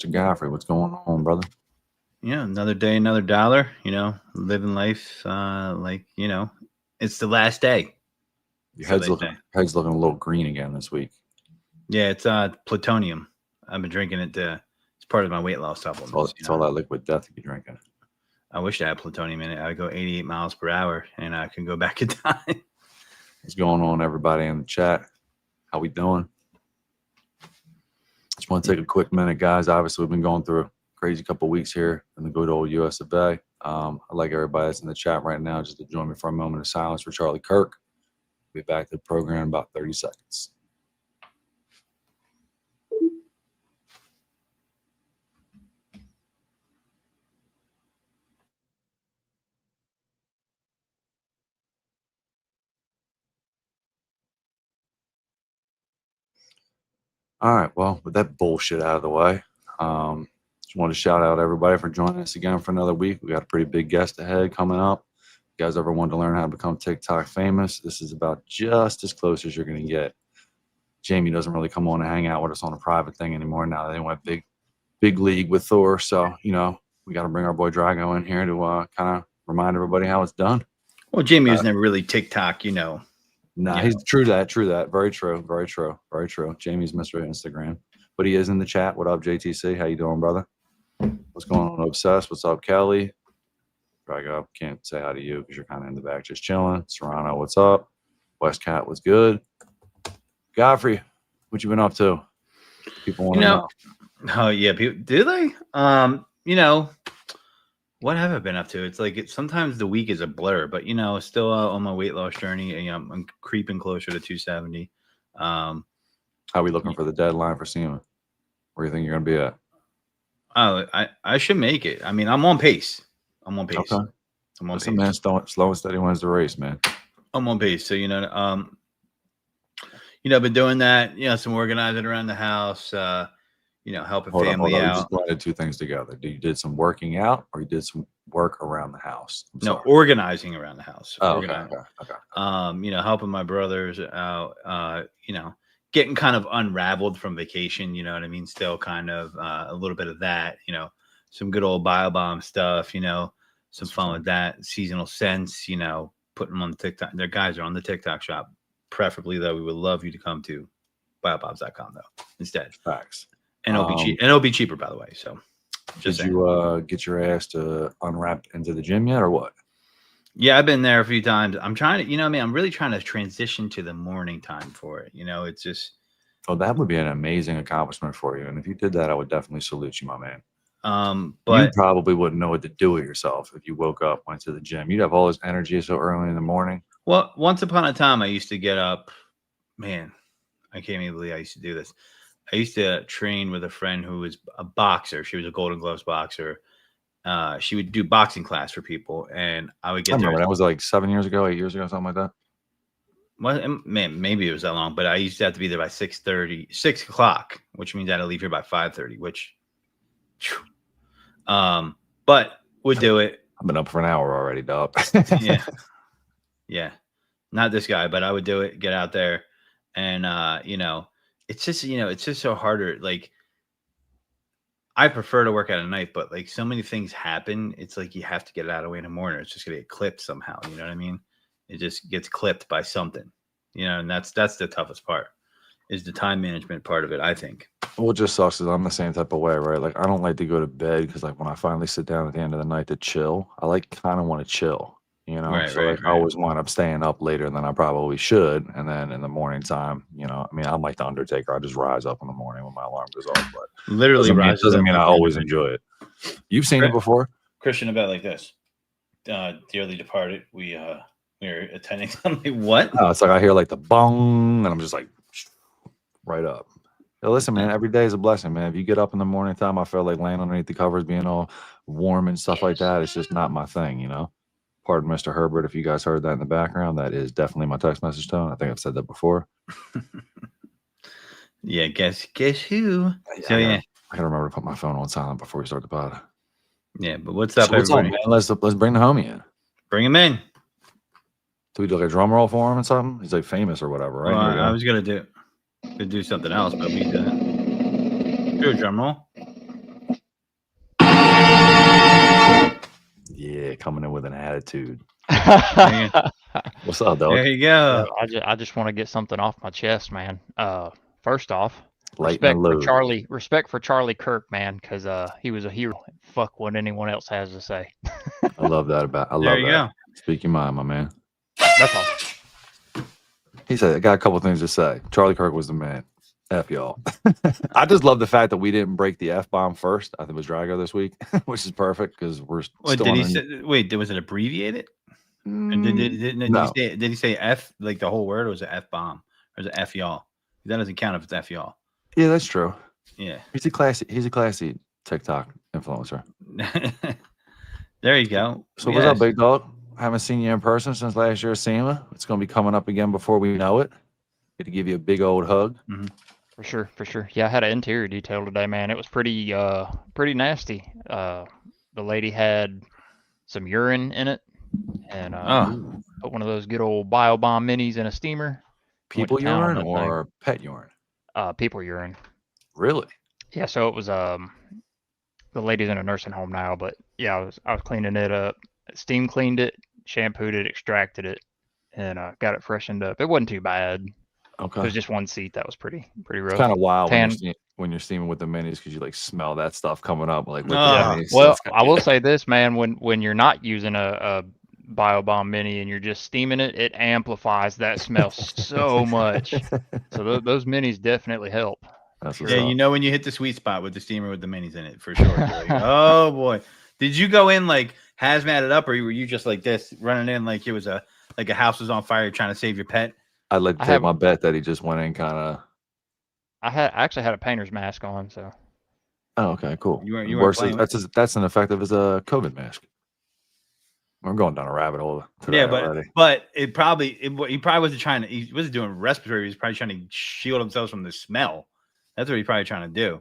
Mr. Godfrey. What's going on, brother? Yeah, another day, another dollar. Living life it's the last day. Your So head's they looking say. head's looking a little green again this week. Yeah, it's plutonium. I've been drinking it. It's part of my weight loss supplements. It's all that liquid death you're drinking. I wish I had plutonium in it. I would go 88 miles per hour, and I can go back in time. What's going on, everybody in the chat? How we doing? Just want to take a quick minute, guys. Obviously, we've been going through a crazy couple of weeks here in the good old US of A. I'd like everybody that's in the chat right now just to join me for a moment of silence for Charlie Kirk. We'll be back to the program in about 30 seconds. All right, well, with that bullshit out of the way, just want to shout out everybody for joining us again for another week. We got a pretty big guest ahead coming up. If you guys ever want to learn how to become TikTok famous, this is about just as close as you're going to get. Jamie doesn't really come on and hang out with us on a private thing anymore. Now they went big league with Thor. So, we got to bring our boy Drago in here to kind of remind everybody how it's done. Well, Jamie was never really TikTok, Nah, he's true that. Very true. Jamie's Mr. Instagram, but he is in the chat. What up, JTC? How you doing, brother? What's going on, Obsessed? What's up, Kelly? Drago, can't say hi to you because you're kind of in the back just chilling. Serrano, what's up? West Cat, what's good? Godfrey, what you been up to? People want to know. Oh yeah, people do they? What have I been up to? It's like sometimes the week is a blur, but still on my weight loss journey. I'm creeping closer to 270. How are we looking for the deadline for SEMA? Where do you think you're gonna be at? Oh, I should make it. I mean, I'm on pace. Okay. I'm on Listen, pace. Man, slow and steady wins the race, man. I'm on pace. So I've been doing that. Some organizing around the house. Helping family out. You just blended two things together. You did some working out, or you did some work around the house? Organizing around the house. Oh, okay. Helping my brothers out. Getting kind of unraveled from vacation. You know what I mean? Still kind of a little bit of that. Some good old BioBomb stuff. Some fun with that. Seasonal scents. Putting them on the TikTok. Their guys are on the TikTok shop. Preferably, though, we would love you to come to biobombs.com though instead. Facts. And it'll be cheap. And it'll be cheaper, by the way. So, did you get your ass to unwrap into the gym yet, or what? Yeah, I've been there a few times. I'm trying to, I'm really trying to transition to the morning time for it. It's just. Oh, that would be an amazing accomplishment for you. And if you did that, I would definitely salute you, my man. But you probably wouldn't know what to do with yourself if you woke up, went to the gym. You'd have all this energy so early in the morning. Well, once upon a time, I used to get up. Man, I can't even believe I used to do this. I used to train with a friend who was a boxer. She was a Golden Gloves boxer. She would do boxing class for people, and I would get there. That was like 7 years ago, 8 years ago, something like that. Well, man, maybe it was that long, but I used to have to be there by 6:30, 6 o'clock, which means I had to leave here by 5:30. Which, but would do it. I've been up for an hour already, dog. Yeah, not this guy, but I would do it. Get out there, and it's just so harder. Like, I prefer to work at night, but like so many things happen. It's like you have to get it out of the way in the morning. It's just gonna get clipped somehow. You know what I mean? It just gets clipped by something. And that's the toughest part, is the time management part of it, I think. Well, it just sucks because I'm the same type of way, right? Like, I don't like to go to bed because, like, when I finally sit down at the end of the night to chill, I kind of want to chill. I always wind up staying up later than I probably should. And then in the morning time, I'm like the Undertaker. I just rise up in the morning when my alarm goes off. But literally doesn't mean I always enjoy it. You've seen it before? Christian, about like this. Dearly departed, we are attending something. What? Oh, it's like I hear like the bong, and I'm just like right up. Hey, listen, man, every day is a blessing, man. If you get up in the morning time, I feel like laying underneath the covers, being all warm and stuff like that. It's just not my thing, Pardon, Mr. Herbert, if you guys heard that in the background. That is definitely my text message tone. I think I've said that before. Yeah, guess who? So I gotta remember to put my phone on silent before we start the pod. Yeah, but what's up, what's everybody? Up, man? Let's bring the homie in. Bring him in. Do we do like a drum roll for him and something? He's like famous or whatever, right? Well, I was gonna do something else, but we did. Do a drum roll. Yeah, coming in with an attitude. There What's up, dog? you Yeah, go. I just want to get something off my chest, man. First off, Lighten the load. Respect for Charlie Kirk, man, because he was a hero. Fuck what anyone else has to say. I love that I There love you that. go. Speak your mind, my man. That's all. He said, I got a couple things to say. Charlie Kirk was the man. F y'all. I just love the fact that we didn't break the F bomb first. I think it was Drago this week, which is perfect because we're Wait, still did he on. say? Wait, was it abbreviated? And No. did he say F like the whole word, or was it F bomb, or is it F y'all? That doesn't count if it's F y'all. Yeah, that's true. Yeah. He's a classy TikTok influencer. There you go. So what's up, big dog? Haven't seen you in person since last year's SEMA. It's gonna be coming up again before we know it. Get to give you a big old hug. Mm-hmm. For sure. Yeah, I had an interior detail today, man. It was pretty nasty. The lady had some urine in it, and put one of those good old BioBomb minis in a steamer. People urine or pet urine? People urine. Really? Yeah. So it was the lady's in a nursing home now, but yeah, I was cleaning it up, steam cleaned it, shampooed it, extracted it, and got it freshened up. It wasn't too bad. Okay. It was just one seat that was pretty rough. It's kind of wild when you're steaming with the minis because you like smell that stuff coming up like with the minis. Well, I will say this, man, when you're not using a BioBomb mini and you're just steaming it, it amplifies that smell so much. So those minis definitely help. Yeah, you know when you hit the sweet spot with the steamer with the minis in it for sure. Like, oh boy, did you go in like hazmat it up, or were you just like this running in like it was a house was on fire trying to save your pet? I'd like to take my bet that he just went in kind of. I actually had a painter's mask on, so. Oh, okay, cool. You weren't playing that's an effective as a COVID mask. We're going down a rabbit hole. Yeah, but he probably wasn't trying to. He wasn't doing respiratory. He was probably trying to shield himself from the smell. That's what he's probably trying to do.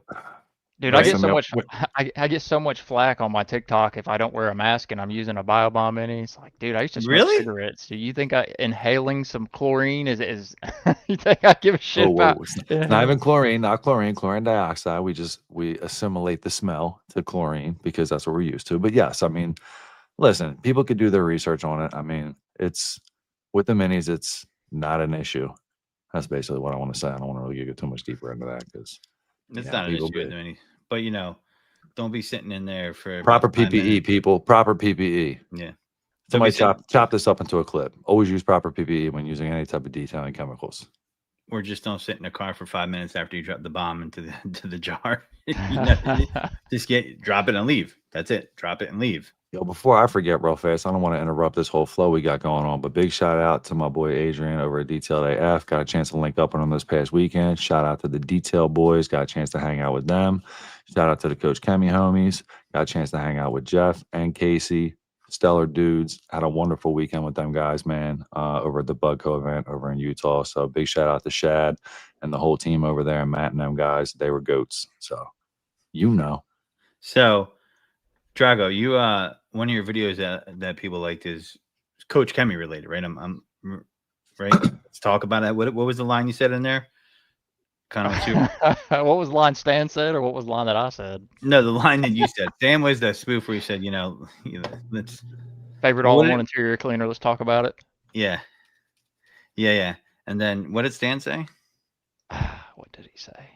Dude, I get so much flack on my TikTok if I don't wear a mask and I'm using a BioBomb mini. It's like, dude, I used to smoke cigarettes. Do you think inhaling some chlorine is you think I give a shit about? Not even chlorine, chlorine dioxide. We assimilate the smell to chlorine because that's what we're used to. But yes, I mean, listen, people could do their research on it. I mean, it's with the minis, it's not an issue. That's basically what I want to say. I don't want to really get too much deeper into that because it's not an issue with the minis. But don't be sitting in there for proper PPE, people. Proper PPE. Yeah. Somebody chop this up into a clip. Always use proper PPE when using any type of detailing chemicals. Or just don't sit in a car for 5 minutes after you drop the bomb into the jar. Just drop it and leave. That's it. Drop it and leave. Yo, before I forget real fast, I don't want to interrupt this whole flow we got going on, but big shout out to my boy Adrian over at Detailed AF. Got a chance to link up on him this past weekend. Shout out to the Detail boys. Got a chance to hang out with them. Shout out to the Coach Kemi homies. Got a chance to hang out with Jeff and Casey. Stellar dudes. Had a wonderful weekend with them guys, man, over at the Bugco event over in Utah. So big shout out to Shad and the whole team over there, and Matt and them guys. They were goats. So, So, Drago, you one of your videos that people liked is Coach Kemi related, right? I'm right. Let's talk about that. What was the line you said in there? Kind of what was the line Stan said, or what was the line that I said? No, the line that you said. Stan was the spoof where you said, let's favorite all-in-one interior cleaner. Let's talk about it. Yeah. And then what did Stan say? What did he say?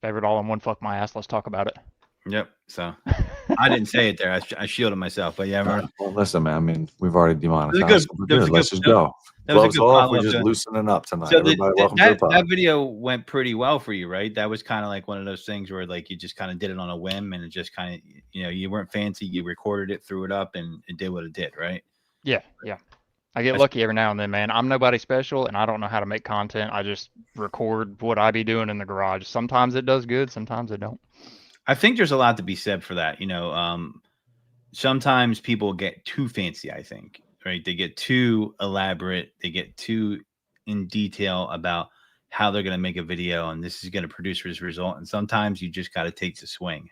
Favorite all-in-one, fuck my ass. Let's talk about it. Yep. So I didn't say it there. I shielded myself, but yeah. Well, listen, man. I mean, we've already demonetized. Let's just go. That was a good off. We're just loosening up tonight. So that video went pretty well for you, right? That was kind of like one of those things where like you just kind of did it on a whim, and it just kind of you weren't fancy. You recorded it, threw it up, and it did what it did, right? Yeah. I get lucky every now and then, man. I'm nobody special, and I don't know how to make content. I just record what I be doing in the garage. Sometimes it does good, sometimes it don't. I think there's a lot to be said for that. Sometimes people get too fancy, I think, right? They get too elaborate. They get too in detail about how they're going to make a video, and this is going to produce this result. And sometimes you just got to take the swing.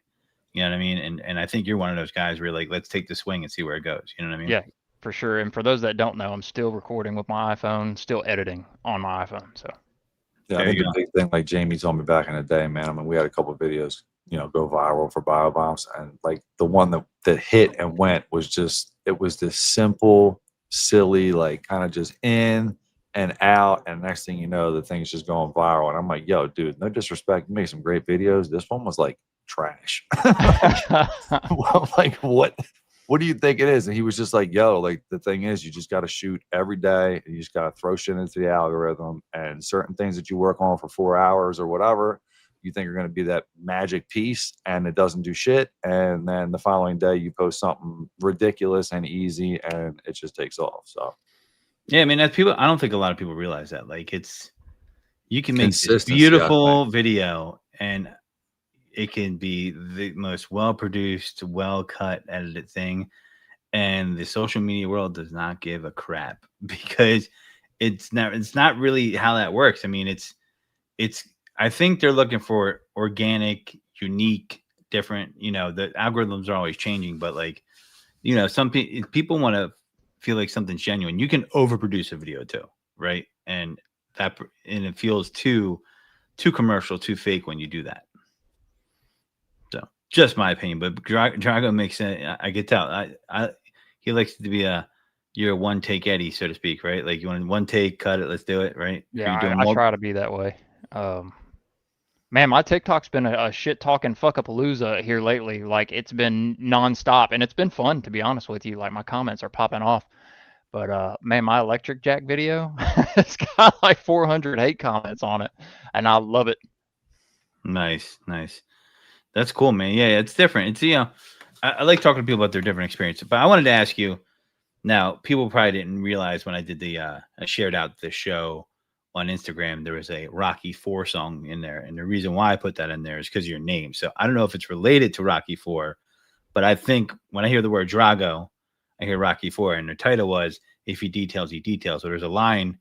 You know what I mean? And I think you're one of those guys where you're like, let's take the swing and see where it goes. You know what I mean? Yeah, for sure. And for those that don't know, I'm still recording with my iPhone, still editing on my iPhone. So yeah, I think the big thing, like Jamie told me back in the day, man. I mean, we had a couple of videos go viral for bio bombs. And like the one that hit and went was just, it was this simple, silly, like kind of just in and out. And next thing you know, the thing's just going viral. And I'm like, yo, dude, no disrespect, you make some great videos. This one was like trash. Like what do you think it is? And he was just like, yo, like the thing is, you just got to shoot every day. And you just got to throw shit into the algorithm, and certain things that you work on for 4 hours or whatever, you think are going to be that magic piece, and it doesn't do shit. And then the following day you post something ridiculous and easy, and it just takes off. So yeah, I mean, that's people. I don't think a lot of people realize that. Like, you can make this consistency, I beautiful think. video, and it can be the most well produced, well cut, edited thing, and the social media world does not give a crap because it's not really how that works. I mean, it's I think they're looking for organic, unique, different. The algorithms are always changing, but like, some people want to feel like something's genuine. You can overproduce a video too, right? And it feels too commercial, too fake when you do that. So, just my opinion, but Drago makes sense. I get tell. He likes to be you're a one take Eddie, so to speak, right? Like you want one take, cut it, let's do it, right? Yeah, I try to be that way. Man, my TikTok's been a shit talking fuckapalooza here lately. Like it's been nonstop, and it's been fun to be honest with you. Like my comments are popping off. But man, my electric jack video, it's got like 400 hate comments on it, and I love it. Nice. That's cool, man. Yeah, it's different. It's I like talking to people about their different experiences. But I wanted to ask you. Now, people probably didn't realize when I did I shared out the show on Instagram, there was a Rocky IV song in there. And the reason why I put that in there is because of your name. So I don't know if it's related to Rocky IV, but I think when I hear the word Drago, I hear Rocky IV. And the title was, if he details, he details. So there's a line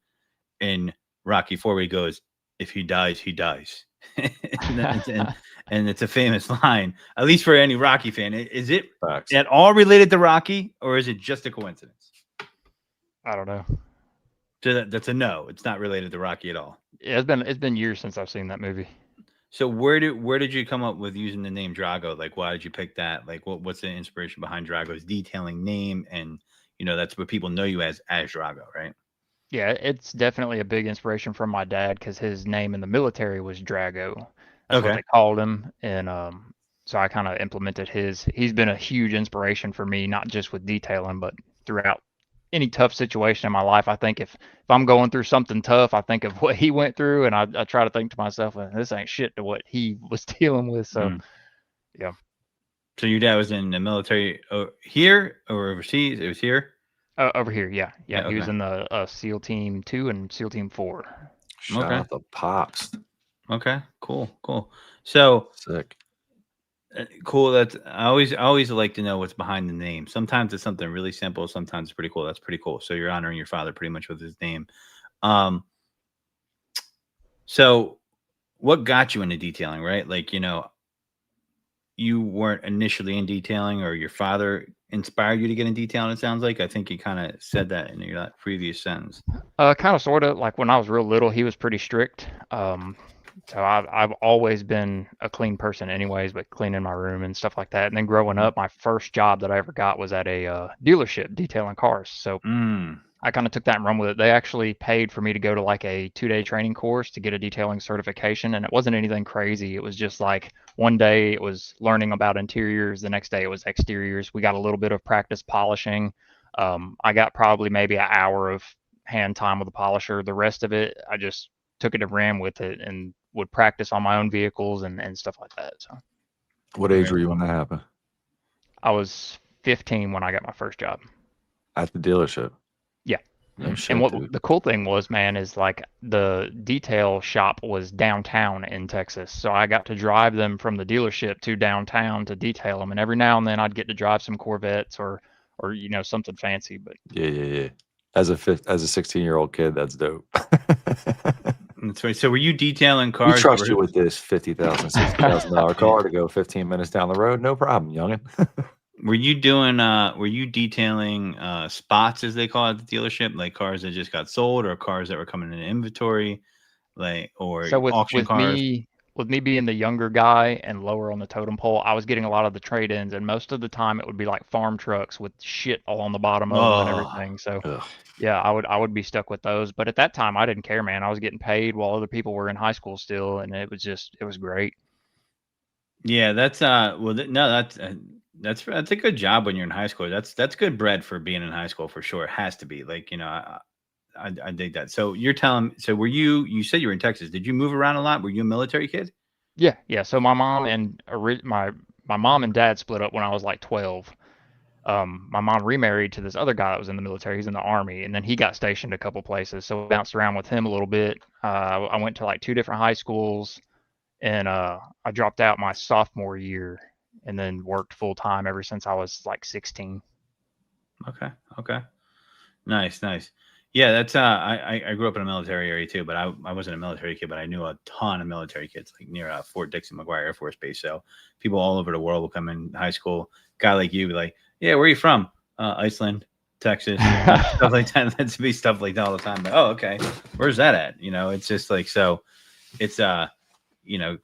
in Rocky IV where he goes, if he dies, he dies. and it's a famous line, at least for any Rocky fan. Is it Facts. at all related to Rocky, or is it just a coincidence? I don't know. So that's a no. It's not related to Rocky at all. Yeah, it's been years since I've seen that movie. So where did you come up with using the name Drago? Like, why did you pick that? Like, what's the inspiration behind Drago's detailing name? And that's what people know you as Drago, right? Yeah, it's definitely a big inspiration from my dad because his name in the military was Drago. That's what they called him, and so I kind of implemented his. He's been a huge inspiration for me, not just with detailing, but throughout any tough situation in my life. I think if I'm going through something tough, I think of what he went through, and I try to think to myself, well, this ain't shit to what he was dealing with. So, yeah. So your dad was in the military here or overseas? It was here? Over here, yeah. Okay. He was in the SEAL Team 2 and SEAL Team 4. Shout out the pops. Okay, cool. So sick. Cool. That's I always like to know what's behind the name. Sometimes it's something really simple. Sometimes it's pretty cool. That's pretty cool. So you're honoring your father pretty much with his name. So what got you into detailing, right? Like, you weren't initially in detailing, or your father inspired you to get in detailing, it sounds like. I think you kind of said that in your previous sentence. Kind of, sort of. Like when I was real little, he was pretty strict. So I've always been a clean person anyways, but cleaning my room and stuff like that. And then growing up, my first job that I ever got was at a dealership detailing cars. So I kind of took that and run with it. They actually paid for me to go to like a 2-day training course to get a detailing certification. And it wasn't anything crazy. It was just like one day it was learning about interiors. The next day it was exteriors. We got a little bit of practice polishing. I got probably maybe an hour of hand time with the polisher. The rest of it, I just took it and ran with it and would practice on my own vehicles and stuff like that. So, what age were you when that happened? I was 15 when I got my first job at the dealership. Yeah. No shit, and what dude. The cool thing was, man, is like the detail shop was downtown in Texas, so I got to drive them from the dealership to downtown to detail them, and every now and then I'd get to drive some Corvettes or something fancy. But yeah. As a 16-year-old kid, that's dope. That's right. So were you detailing cars? We trust you with this $50,000, $60,000 car to go 15 minutes down the road. No problem, youngin. Were you doing? Were you detailing spots, as they call it at the dealership, like cars that just got sold, or cars that were coming in inventory, like, or so with auction cars? with me being the younger guy and lower on the totem pole, I was getting a lot of the trade-ins, and most of the time it would be like farm trucks with shit all on the bottom of them and Oh, everything. So Ugh. yeah, I would be stuck with those. But at that time, I didn't care, man. I was getting paid while other people were in high school still, and it was great. yeah. That's no, that's a good job when you're in high school. That's good bread for being in high school for sure. It has to be. Like, I dig that. So you're telling. So were you said you were in Texas? Did you move around a lot? Were you a military kid? Yeah, yeah. So my mom and dad split up when I was like 12. My mom remarried to this other guy that was in the military. He's in the army, and then he got stationed a couple places. So I bounced around with him a little bit. I went to like 2 different high schools, and I dropped out my sophomore year, and then worked full time ever since I was like 16. Okay. Okay. Nice. Nice. Yeah, that's I grew up in a military area too, but I wasn't a military kid, but I knew a ton of military kids like near Fort Dixon McGuire Air Force Base. So people all over the world will come in high school. Guy like you be like, yeah, where are you from? Iceland, Texas, stuff like that. That's be stuff like that all the time. But, oh, okay, where's that at? It's just like so. It's growing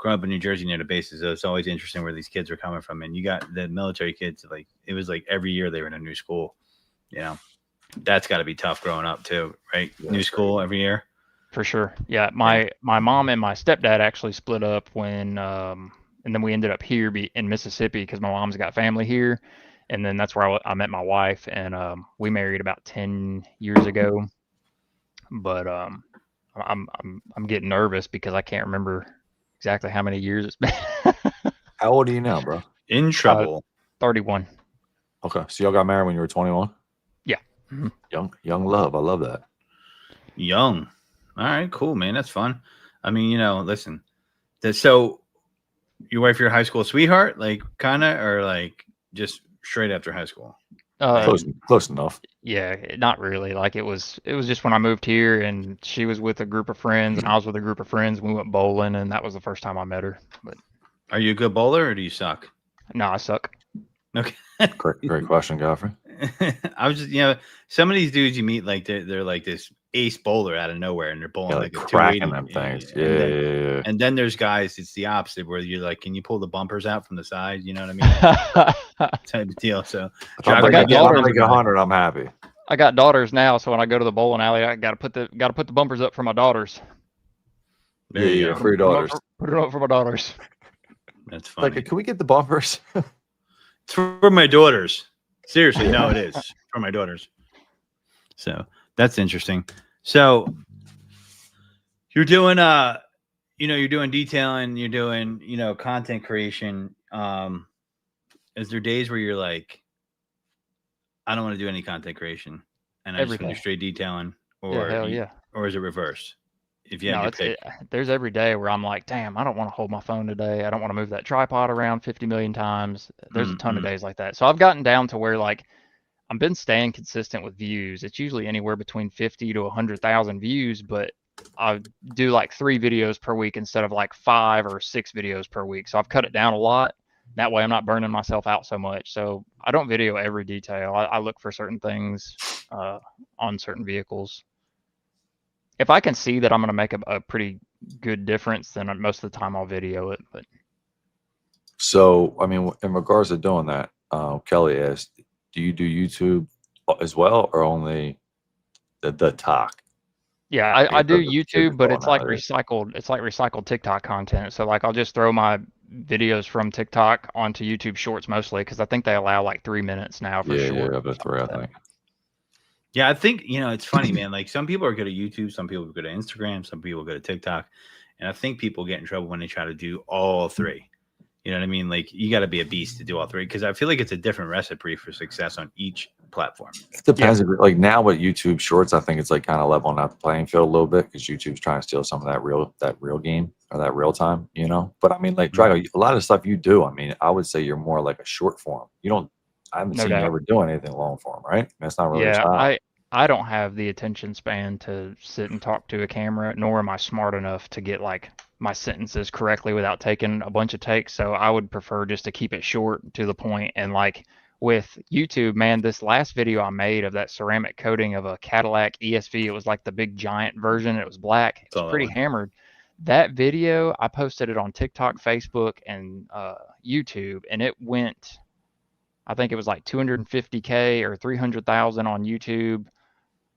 up in New Jersey near the bases, so it's always interesting where these kids are coming from. And you got the military kids, like it was like every year they were in a new school. That's got to be tough growing up too, right? Yeah, New school every year. For sure. Yeah, my mom and my stepdad actually split up when and then we ended up here in Mississippi because my mom's got family here, and then that's where I met my wife, and we married about 10 years ago. But I'm getting nervous because I can't remember exactly how many years it's been. How old are you now, bro? In trouble. 31. Okay, so y'all got married when you were 21. Yeah. Mm-hmm. Young love. I love that. Young. All right, cool, man. That's fun. I mean, listen. So your wife, your high school sweetheart, like kind of, or like just straight after high school? Close enough. Yeah, not really. Like it was just when I moved here, and she was with a group of friends, and I was with a group of friends. We went bowling, and that was the first time I met her. But Are you a good bowler or do you suck? no, I suck. Okay. Great question, Godfrey. I was just, some of these dudes you meet, like they're like this ace bowler out of nowhere, and they're bowling like a cracking 280. them things. Yeah. And then there's guys, it's the opposite, where you're like, can you pull the bumpers out from the side? You know what I mean? Type of deal. So If I break 100, I'm happy. I got daughters now, so when I go to the bowling alley, I gotta put the bumpers up for my daughters. There you go. For your daughters. Put it up for my daughters. That's funny. Like, can we get the bumpers? It's for my daughters. Seriously, no, it is for my daughters. So that's interesting. So you're doing you're doing detailing, you're doing, content creation. Is there days where you're like, I don't want to do any content creation and I just want to do straight detailing, or hell yeah. Or is it reversed? If you have there's every day where I'm like, damn, I don't want to hold my phone today. I don't want to move that tripod around 50 million times. There's a ton of days like that. So I've gotten down to where like I've been staying consistent with views. It's usually anywhere between 50 to 100,000 views, but I do like 3 videos per week instead of like 5 or 6 videos per week. So I've cut it down a lot. That way I'm not burning myself out so much. So I don't video every detail. I look for certain things on certain vehicles. If I can see that I'm going to make a pretty good difference, then most of the time I'll video it. But so, I mean, in regards to doing that, Kelly asked, do you do YouTube as well, or only the talk? Yeah, I do YouTube, but it's like recycled. It's like recycled TikTok content. So like I'll just throw my videos from TikTok onto YouTube Shorts mostly because I think they allow like 3 minutes now for shorts. Yeah, up to 3, I think. Yeah, I think, it's funny, man. Like some people are good at YouTube, some people are good at Instagram, some people go to TikTok. And I think people get in trouble when they try to do all 3. You know what I mean? Like you got to be a beast to do all 3 because I feel like it's a different recipe for success on each platform. It depends. Yeah. Like now with YouTube Shorts, I think it's like kind of leveling out the playing field a little bit because YouTube's trying to steal some of that real game or that real time, But I mean, like Drago, a lot of stuff you do, I mean, I would say you're more like a short form. I haven't seen you ever do anything long form, right? I mean, it's not really. Yeah, I don't have the attention span to sit and talk to a camera, nor am I smart enough to get like my sentences correctly without taking a bunch of takes. So I would prefer just to keep it short to the point. And like with YouTube, man, this last video I made of that ceramic coating of a Cadillac ESV, it was like the big giant version. It was black. It's pretty hammered. That video, I posted it on TikTok, Facebook, and YouTube, and it went, I think it was like 250K or 300,000 on YouTube.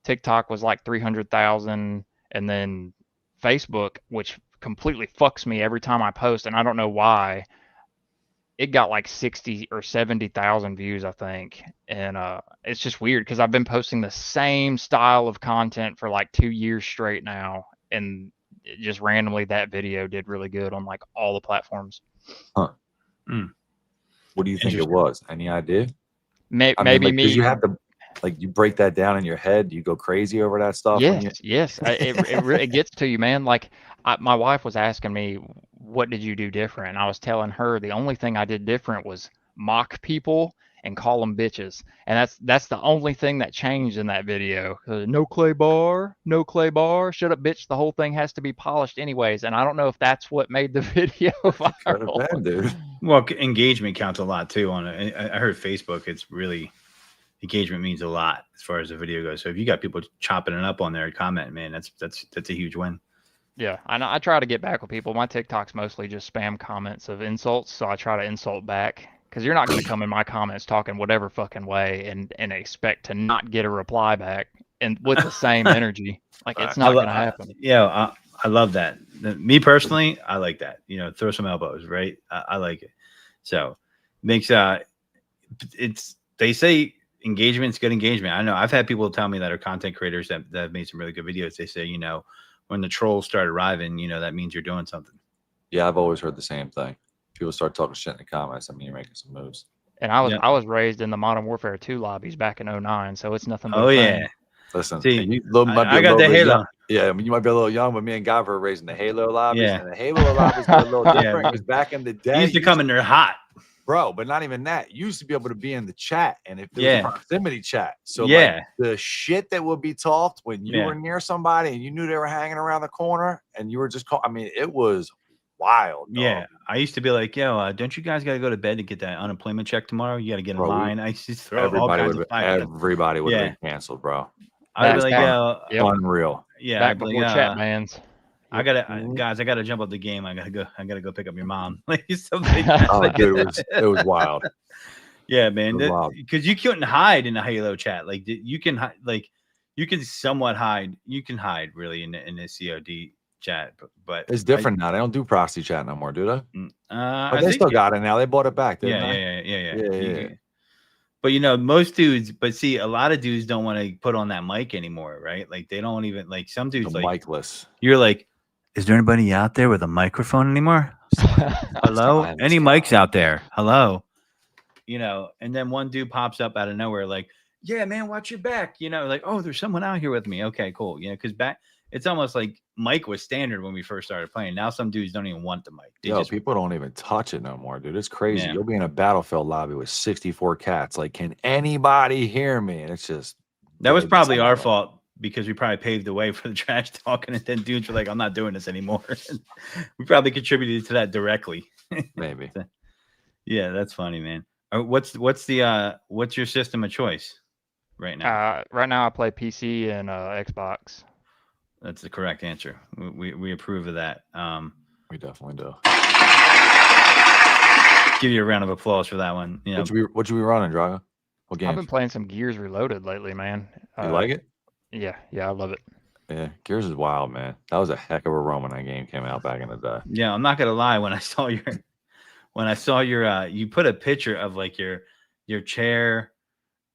TikTok was like 300,000, and then Facebook, which completely fucks me every time I post, and I don't know why, it got like 60 or 70,000 views, I think. And it's just weird because I've been posting the same style of content for like 2 years straight now, and just randomly that video did really good on like all the platforms. Huh. Mm. What do you think it was? Any idea? Maybe like, me. you have to, like, you break that down in your head. You go crazy over that stuff. Yes. It gets to you, man. Like my wife was asking me, what did you do different? And I was telling her the only thing I did different was mock people and call them bitches. And that's the only thing that changed in that video. No clay bar, shut up, bitch. The whole thing has to be polished anyways. And I don't know if that's what made the video viral. Been, dude. Well, engagement counts a lot too on it. I heard Facebook, it's really, engagement means a lot as far as the video goes. So if you got people chopping it up on there and commenting, man, that's a huge win. Yeah, I try to get back with people. My TikTok's mostly just spam comments of insults, so I try to insult back. Because you're not going to come in my comments talking whatever fucking way and expect to not get a reply back and with the same energy. Like, it's not going to happen. Yeah, I love that. Me personally, I like that. You know, throw some elbows, right? I like it. So makes they say engagement's good engagement. I know I've had people tell me that are content creators that have made some really good videos. They say, you know, when the trolls start arriving, you know, that means you're doing something. Yeah, I've always heard the same thing. People start talking shit in the comments. I mean, you're making some moves. And I was raised in the Modern Warfare 2 lobbies back in 2009, so it's nothing but oh yeah. Listen, see, I got the Halo. Young. Yeah, I mean, you might be a little young, but me and Godfrey were raised in the Halo lobbies. Yeah. And the Halo lobbies were a little different because back in the day, you used to come in there hot. Bro, but not even that. You used to be able to be in the chat, and if there was proximity chat. So like, the shit that would be talked when you were near somebody and you knew they were hanging around the corner and you were just I mean, it was wild. Dog. Yeah. I used to be like, yo, don't you guys got to go to bed to get that unemployment check tomorrow? You got to get in line. I used to throw everybody would have been canceled, bro. I'd be like, yo, unreal. Yeah. Back before chat mans. I gotta jump up the game. I gotta go pick up your mom. Like something. Dude, it was wild. Yeah, man. Because you couldn't hide in a Halo chat. Like you can somewhat hide. You can hide really in the COD chat, but it's different now. They don't do proxy chat no more, do they? But they still got it now. They bought it back. Yeah. But you know, most dudes. But see, a lot of dudes don't want to put on that mic anymore, right? Like they don't even like some dudes micless. You're like, is there anybody out there with a microphone anymore? Hello? Any mics out there? Hello? You know, and then one dude pops up out of nowhere like, yeah, man, watch your back. You know, like, oh, there's someone out here with me. Okay, cool. You know, because it's almost like mic was standard when we first started playing. Now some dudes don't even want the mic. People don't even touch it no more, dude. It's crazy. You'll be in a Battlefield lobby with 64 cats. Like, can anybody hear me? And it's just... That was probably our fault. Because we probably paved the way for the trash talking, and then dudes were like, I'm not doing this anymore. We probably contributed to that directly. Maybe. Yeah, that's funny, man. What's your system of choice right now? Right now I play PC and Xbox. That's the correct answer. We approve of that. We definitely do. Give you a round of applause for that one. Yeah. What you be running, Drago? What games? I've been playing some Gears Reloaded lately, man. You like it? Yeah, I love it. Yeah, Gears is wild, man. That was a heck of a run when that game came out back in the day. Yeah, I'm not gonna lie. When I saw your you put a picture of like your chair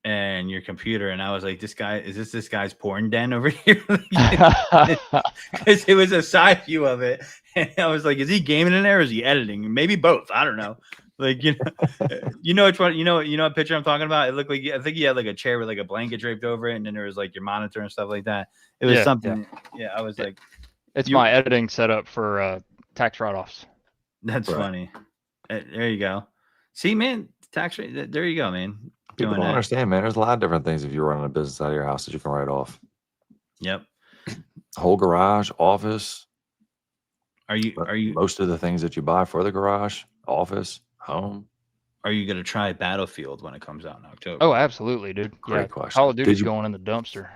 and your computer, and I was like, is this guy's porn den over here? Because it was a side view of it, and I was like, is he gaming in there or is he editing? Maybe both. I don't know. Like, you know which one, you know what picture I'm talking about? It looked like, I think he had like a chair with like a blanket draped over it, and then there was like your monitor and stuff like that. It was something. Yeah, I was like, it's my editing setup for tax write-offs. That's funny. There you go. See, man, tax rate. There you go, man. People don't understand, man. There's a lot of different things if you're running a business out of your house that you can write off. Yep. Whole garage, office. Are you most of the things that you buy for the garage, office, home? Are you gonna try Battlefield when it comes out in October? Oh, absolutely, dude. Great question. Call of Duty's going in the dumpster.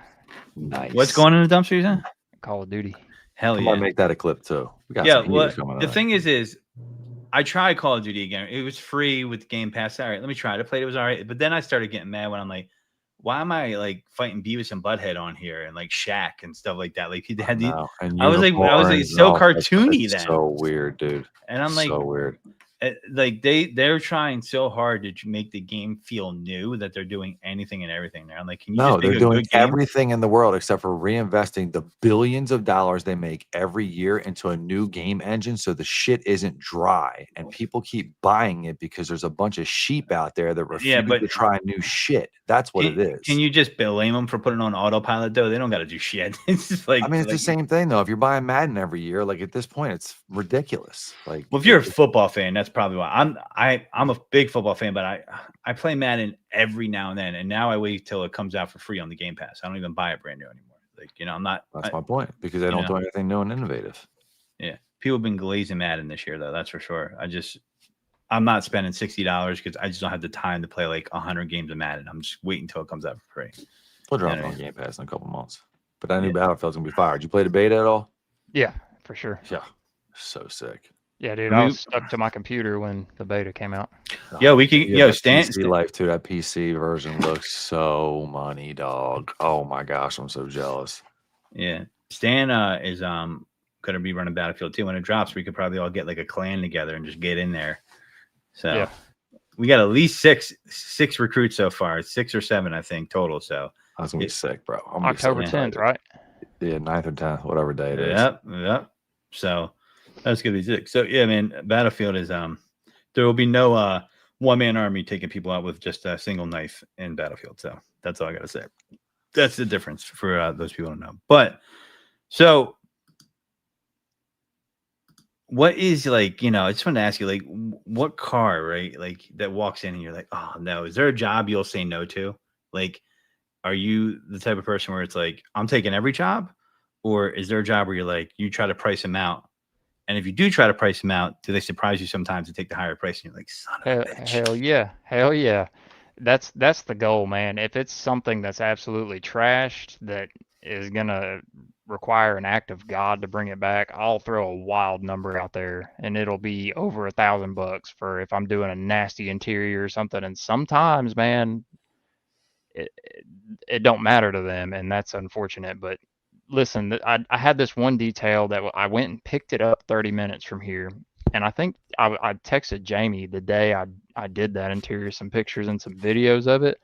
Nice. What's going in the dumpster, you said? Call of Duty. Hell yeah. I might make that a clip too. We got Yeah, some well, heaters coming the up. thing is I tried Call of Duty again. It was free with Game Pass. All right, let me try it. I played it was all right, but then I started getting mad when I'm like, why am I like fighting Beavis and Butthead on here and like Shaq and stuff like that? Like he had these. And I was like, unicorns and so all that stuff. cartoony It's then. so weird, dude. And I'm like, so weird. Like they're trying so hard to make the game feel new that they're doing anything and everything there. I'm like, can you just make they're a doing good game? everything in the world except for reinvesting the billions of dollars they make every year into a new game engine so the shit isn't dry and people keep buying it because there's a bunch of sheep out there that refuse to try new shit. That's what it is. Can you just blame them for putting on autopilot though? They don't got to do shit. It's just like, I mean, it's the same thing though. If you're buying Madden every year, like at this point, it's ridiculous. Like, well, if you're a football fan, that's probably why. I'm a big football fan, but I play Madden every now and then, and now I wait till it comes out for free on the Game Pass. I don't even buy it brand new anymore. Like, I'm not. That's my point, because they don't do anything new and innovative. Yeah, people have been glazing Madden this year, though. That's for sure. I'm not spending $60 because I just don't have the time to play like 100 games of Madden. I'm just waiting until it comes out for free. We'll drop it on Game Pass in a couple months. But that new Battlefield's gonna be fire. Did you play the beta at all? Yeah, for sure. Yeah, so sick. Yeah, dude, I was stuck to my computer when the beta came out. Yeah, we can. Yo, Stan. PC life too. That PC version looks so money, dog. Oh my gosh, I'm so jealous. Yeah, Stan is gonna be running Battlefield 2 when it drops. We could probably all get like a clan together and just get in there. So we got at least six recruits so far. 6 or 7, I think, total. So that's gonna be sick, bro. October 10th, right? Yeah, 9th or 10th, whatever day it is. Yep. So that's gonna be sick. So yeah, man, Battlefield is there will be no one-man army taking people out with just a single knife in Battlefield. So that's all I gotta say. That's the difference for those people to know. But so what is like, I just want to ask you, like, what car, right? Like that walks in and you're like, oh no, is there a job you'll say no to? Like, are you the type of person where it's like, I'm taking every job? Or is there a job where you're like, you try to price them out? And if you do try to price them out, do they surprise you sometimes and take the higher price? And you're like, son of a bitch. Hell yeah. That's the goal, man. If it's something that's absolutely trashed that is gonna require an act of God to bring it back, I'll throw a wild number out there, and it'll be over $1,000 for if I'm doing a nasty interior or something. And sometimes, man, it don't matter to them, and that's unfortunate. But listen, I had this one detail that I went and picked it up 30 minutes from here. And I think I texted Jamie the day I did that interior, some pictures and some videos of it.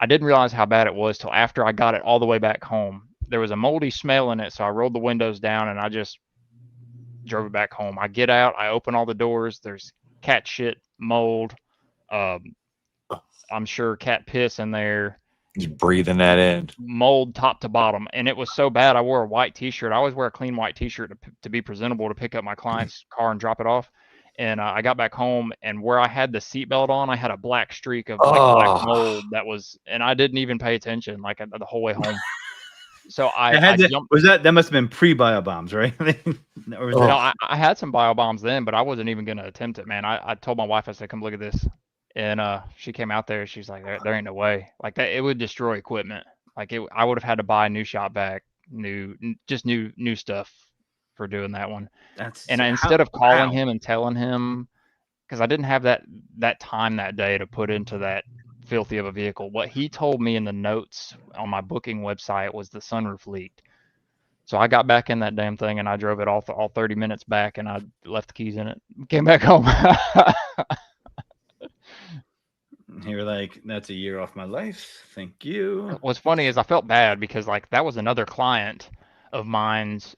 I didn't realize how bad it was till after I got it all the way back home. There was a moldy smell in it, so I rolled the windows down and I just drove it back home. I get out, I open all the doors. There's cat shit, mold. I'm sure cat piss in there. Just breathing that in. Mold top to bottom. And it was so bad, I wore a white t-shirt. I always wear a clean white t-shirt to be presentable to pick up my client's car and drop it off. And I got back home, and where I had the seatbelt on, I had a black streak of black mold that was, and I didn't even pay attention the whole way home. So I jumped. That must have been pre-bio bombs, right? I had some bio bombs then, but I wasn't even going to attempt it, man. I told my wife, I said, come look at this. And she came out there. She's like, there ain't no way. Like that, it would destroy equipment. Like I would have had to buy a new shop vac, new stuff for doing that one. Instead of calling him and telling him, because I didn't have that time that day to put into that filthy of a vehicle. What he told me in the notes on my booking website was the sunroof leaked. So I got back in that damn thing and I drove it all 30 minutes back, and I left the keys in it. Came back home. You were like, that's a year off my life. Thank you. What's funny is I felt bad because that was another client of mine's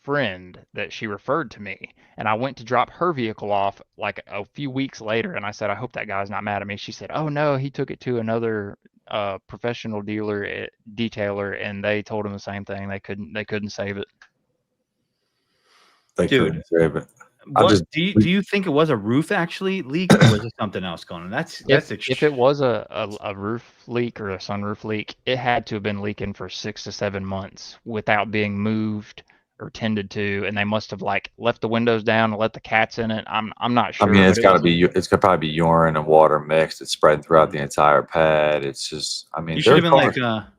friend that she referred to me, and I went to drop her vehicle off like a few weeks later, and I said, I hope that guy's not mad at me. She said, oh no, he took it to another professional detailer, and they told him the same thing. They couldn't save it. They couldn't save it. Do you think it was a roof actually leak, or was it something else going on? If it was a roof leak or a sunroof leak, it had to have been leaking for 6 to 7 months without being moved or tended to, and they must have left the windows down and let the cats in it. I'm not sure. I mean, it's probably be urine and water mixed. It's spread throughout the entire pad. It's just, I mean, you should have been like,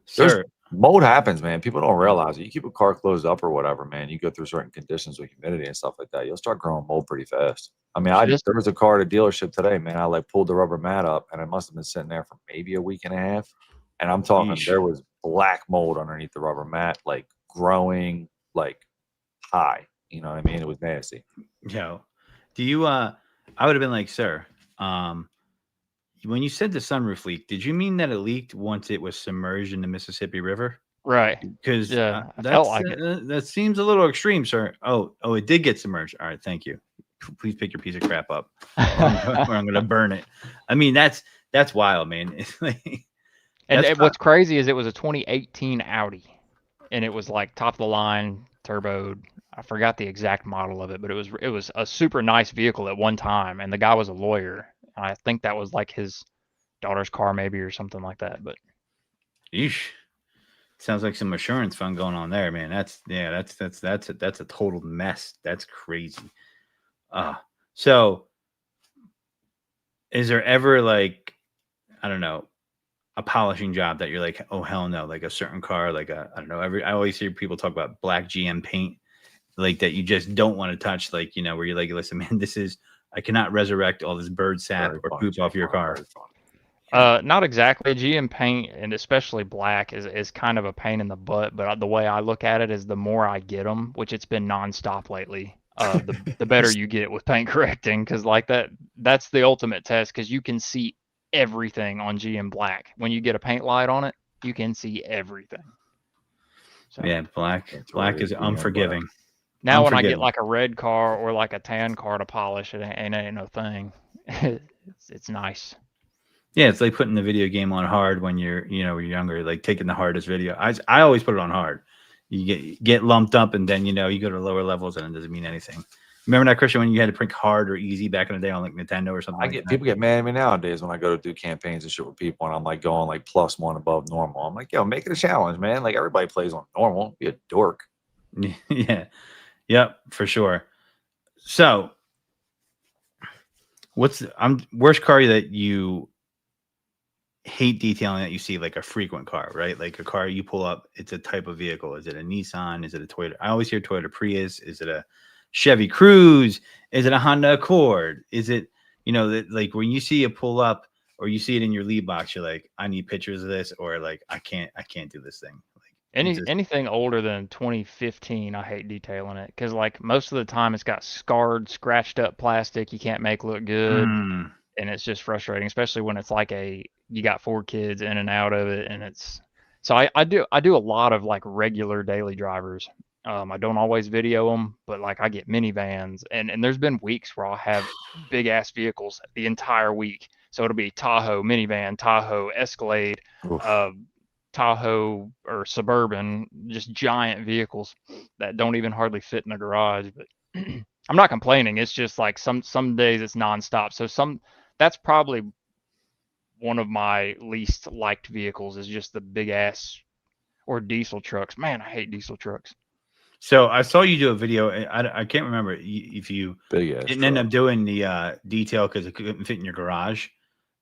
sir, Mold happens, man. People don't realize it. You keep a car closed up or whatever, man. You go through certain conditions with humidity and stuff like that. You'll start growing mold pretty fast. I mean, Just there was a car at a dealership today, man. I like pulled the rubber mat up, and it must have been sitting there for maybe a week and a half. And I'm talking, Yeesh. there was black mold underneath the rubber mat, like growing like high. You know what I mean? It was nasty. Yo, do you? I would have been like, sir, when you said the sunroof leaked, did you mean that it leaked once it was submerged in the Mississippi River? right. Because Yeah, I felt like it. That seems a little extreme, sir. Oh, it did get submerged. All right, thank you. Please pick your piece of crap up, or I'm gonna burn it. I mean, that's wild, man. It's like, And that's what's crazy is it was a 2018 Audi, and it was like top of the line turboed. I forgot the exact model of it, but it was a super nice vehicle at one time, and the guy was a lawyer. I think that was like his daughter's car, maybe, or something like that. But Eesh. Sounds like some assurance fund going on there, man. That's a total mess. That's crazy. So is there ever like, I don't know, a polishing job that you're like, oh hell no, like a certain car, like I don't know, I always hear people talk about black GM paint, like that you just don't want to touch, like, you know, where you're like, listen, man, I cannot resurrect all this bird sap Very or fun, poop off your car. very fun. not exactly. GM paint, and especially black, is kind of a pain in the butt. But the way I look at it is, the more I get them, which it's been nonstop lately, the better you get with paint correcting. Because like that's the ultimate test. Because you can see everything on GM black. When you get a paint light on it, you can see everything. So Yeah, black is unforgiving. now when I get like a red car or like a tan car to polish, it ain't no thing. It's nice. Yeah, it's like putting the video game on hard when you're younger, like taking the hardest video. I always put it on hard. You get lumped up, and then you go to lower levels, and it doesn't mean anything. Remember that, Christian, when you had to print hard or easy back in the day on like Nintendo or something? People get mad at me nowadays when I go to do campaigns and shit with people, and I'm like going like +1 above normal. I'm like, yo, make it a challenge, man. Like everybody plays on normal. Be a dork. Yeah. Yep, for sure. So, what's the worst car that you hate detailing that you see, like a frequent car, right? Like a car you pull up, it's a type of vehicle. Is it a Nissan? Is it a Toyota? I always hear Toyota Prius. Is it a Chevy Cruze? Is it a Honda Accord? Is it, like when you see it pull up or you see it in your lead box, you're like, I need pictures of this, or like, I can't do this thing. Like Anything older than 2015, I hate detailing it, because like most of the time it's got scarred, scratched up plastic you can't make look good, and it's just frustrating, especially when it's like you got 4 kids in and out of it, and so I do a lot of like regular daily drivers. I don't always video them, but like I get minivans, and there's been weeks where I'll have big ass vehicles the entire week. So it'll be Tahoe minivan, Tahoe Escalade, Tahoe or Suburban, just giant vehicles that don't even hardly fit in the garage. But I'm not complaining. It's just like some days it's nonstop. So that's probably one of my least liked vehicles, is just the big ass or diesel trucks. Man, I hate diesel trucks. So I saw you do a video. I can't remember if you didn't end up doing the detail because it couldn't fit in your garage,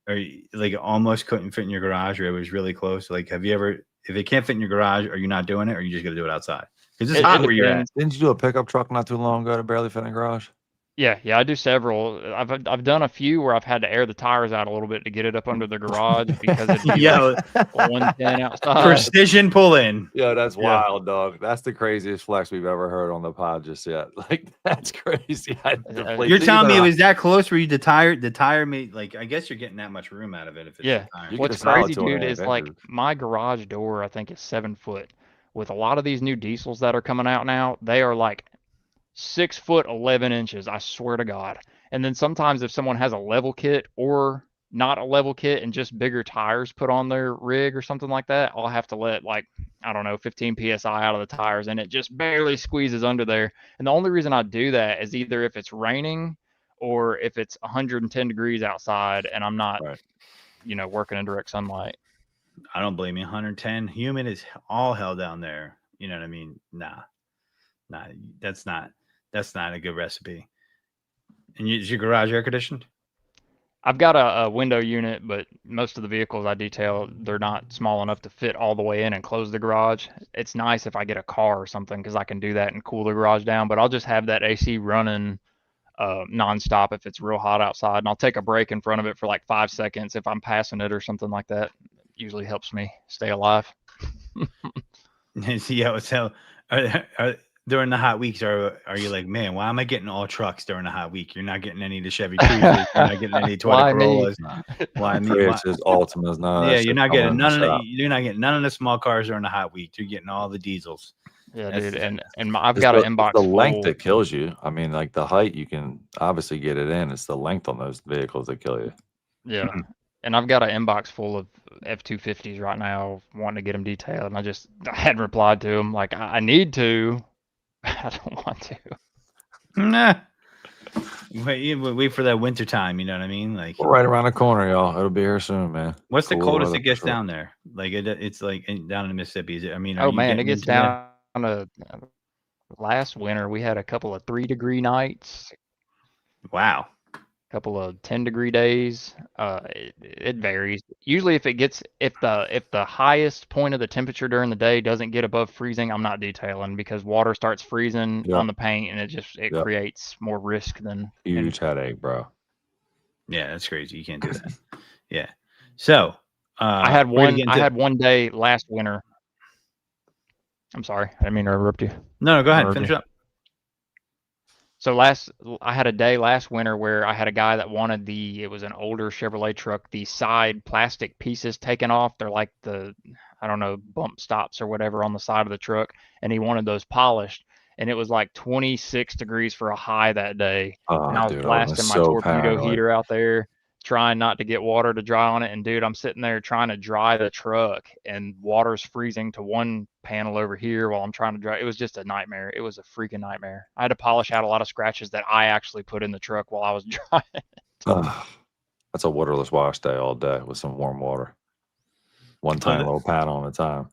or like it almost couldn't fit in your garage, or it was really close. Like, have you ever, if it can't fit in your garage, are you not doing it, or are you just gonna do it outside? Because it's hot where you're at. Didn't you do a pickup truck not too long ago that barely fit in the garage? Yeah, I do several. I've done a few where I've had to air the tires out a little bit to get it up under the garage because it'd be like 110 outside. Precision pull in. Yeah, that's wild, dog. That's the craziest flex we've ever heard on the pod just yet. Like, that's crazy. You're telling me it was that close where you the tire made, like, I guess you're getting that much room out of it if it's yeah. What's crazy, dude, is like my garage door I think is 7 foot. With a lot of these new diesels that are coming out now, they are like 6 foot 11 inches, I swear to God. And then sometimes if someone has a level kit or not a level kit and just bigger tires put on their rig or something like that, I'll have to let, like, I don't know, 15 psi out of the tires, and it just barely squeezes under there. And the only reason I do that is either if it's raining or if it's 110 degrees outside and I'm not working in direct sunlight. I don't blame you. 110 humid is all hell down there. You know what I mean? Nah, that's not a good recipe. And is your garage air conditioned? I've got a window unit, but most of the vehicles I detail, they're not small enough to fit all the way in and close the garage. It's nice if I get a car or something because I can do that and cool the garage down. But I'll just have that AC running nonstop if it's real hot outside, and I'll take a break in front of it for like 5 seconds if I'm passing it or something like that. Usually helps me stay alive. Yeah. So during the hot weeks, are you like, man, why am I getting all trucks during the hot week? You're not getting any of the Chevy Cruisers. You're not getting any Toyota Why me? Corollas. Nah. Why me? Why? Priuses, Altimas, none of Yeah, that you're shit not coming getting in the none of the, shop. you're not getting none of the small cars during the hot week. You're getting all the diesels. Yeah, That's- dude, and I've It's got the, an it's inbox the length full. that kills you. I mean, like the height, you can obviously get it in. It's the length on those vehicles that kill you. Yeah, and I've got an inbox full of F-250s right now, wanting to get them detailed, and I hadn't replied to them. Like I need to, I don't want to. Nah. Wait for that winter time. You know what I mean? Like, We're right around the corner, y'all. It'll be here soon, man. what's the Cool coldest weather it for gets sure. down there? Like it's like down in the Mississippi. Is it? I mean, are Oh you man, getting it gets into that? down to last winter we had a couple of 3-degree nights, Wow. a couple of 10-degree days. It varies. Usually, if the highest point of the temperature during the day doesn't get above freezing, I'm not detailing because water starts freezing Yeah. on the paint, and it Yeah. creates more risk than Huge headache, bro. Yeah, that's crazy. You can't do that. Yeah. So I had we're gonna one. get I into- had one day last winter. I'm sorry, I didn't mean to interrupt you. No, go ahead. Interrupt Finish you. up. So I had a day last winter where I had a guy that wanted it was an older Chevrolet truck, the side plastic pieces taken off. They're like I don't know, bump stops or whatever on the side of the truck. And he wanted those polished. And it was like 26 degrees for a high that day. And I Oh, was dude, I was blasting my so torpedo paranoid. heater out there, trying not to get water to dry on it. And dude, I'm sitting there trying to dry the truck and water's freezing to one panel over here while I'm trying to dry. It was just a nightmare. It was a freaking nightmare. I had to polish out a lot of scratches that I actually put in the truck while I was drying. Ugh. That's a waterless wash day all day with some warm water. One tiny little panel at a time.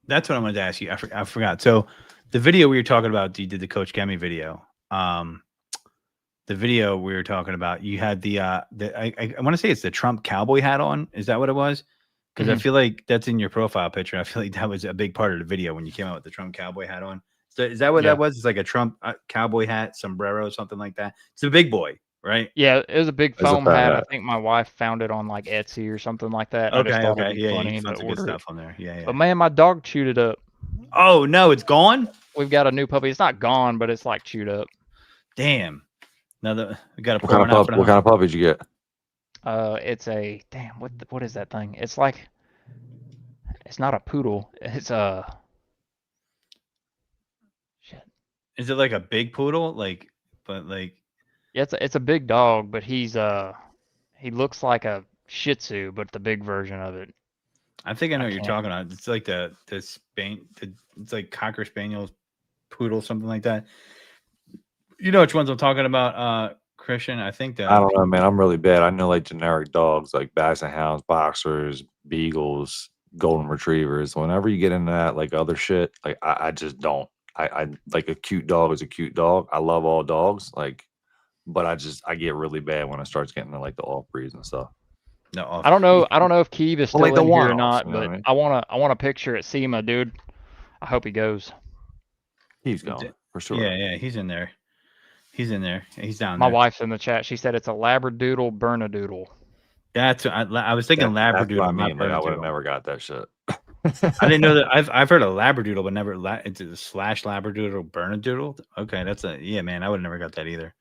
That's what I wanted to ask you. I forgot. So the video we were talking about, you did the Coach Kemi video. The video we were talking about, you had I want to say it's the Trump cowboy hat on. Is that what it was? Because I feel like that's in your profile picture. I feel like that was a big part of the video when you came out with the Trump cowboy hat on. So is that what that was? It's like a Trump cowboy hat, sombrero, something like that. It's a big boy, right? Yeah, it was a big It's a foam fat hat. I hat. think my wife found it on like Etsy or something like that. I just Okay, thought okay. it'd be Yeah, funny you to found some good order it. stuff on there. Yeah. But man, my dog chewed it up. Oh no, it's gone. We've got a new puppy. It's not gone, but it's like chewed up. Damn. Now we got to What pour kind one out of for what kind of puppy did you get? It's a damn. What is that thing? It's like, it's not a poodle. It's a shit. Is it like a big poodle? Yeah, it's a big dog, but he looks like a Shih Tzu, but the big version of it. I think I know what you're can't- talking about. It's like it's like Cocker Spaniel, poodle, something like that. You know which ones I'm talking about, Christian? I think that I don't know, man. I'm really bad. I know like generic dogs, like Basset Hounds, Boxers, Beagles, Golden Retrievers. Whenever you get into that, like other shit, like I just don't. I like a cute dog is a cute dog. I love all dogs, like, but I get really bad when it starts getting to like the off breeds and stuff. no. I don't know if Keeve is still Well, like the in here or one-offs, not, you know but what I mean? I want a picture at SEMA, dude. I hope he goes. He's going for sure. Yeah, he's in there. He's down My there. wife's in the chat. She said it's a Labradoodle Bernedoodle. That's I was thinking That's Labradoodle. what I not mean. Like I would have Bernedoodle. never got that shit. I didn't know that. I've heard of Labradoodle, but never it's a / Labradoodle Bernedoodle. Okay, that's man. I would have never got that either.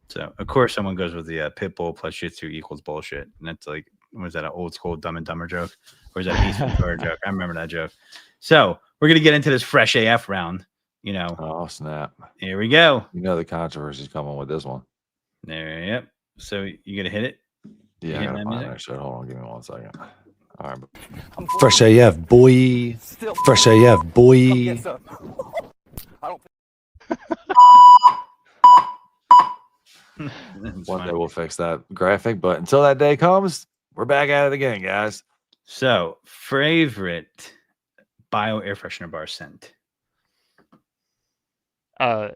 So of course someone goes with the pit bull plus Shih Tzu equals bullshit, and that's like, was that an old school Dumb and Dumber joke, or is that an East Ventura joke? I remember that joke. So we're gonna get into this fresh AF round. You know, Oh snap! here we go. You know the controversy's coming with this one. There, yep. So you gonna hit it? Yeah, I hitting gotta that find music? that shit. Hold on, give me 1 second. All right, fresh AF boy, fresh AF boy. That's One funny. day we'll fix that graphic, but until that day comes, we're back at it again, guys. So, favorite bio air freshener bar scent? I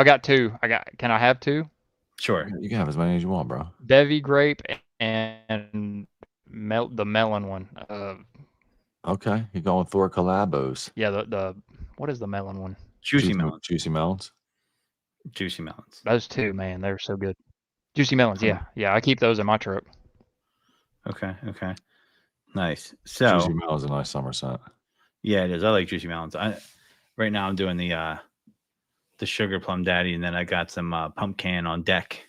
got two. Can I have two? Sure. You can have as many as you want, bro. Bevy grape and the melon one. Okay, you're going Thor collabos. Yeah, the what is the melon one? Juicy melons. Juicy melons. Juicy melons. Those two, man, they're so good. Juicy melons, Huh. yeah. I keep those in my truck. Okay. Nice. So Juicy melons is a nice summer scent. yeah, it is. I like juicy melons. Right now I'm doing the sugar plum daddy, and then I got some pumpkin on deck.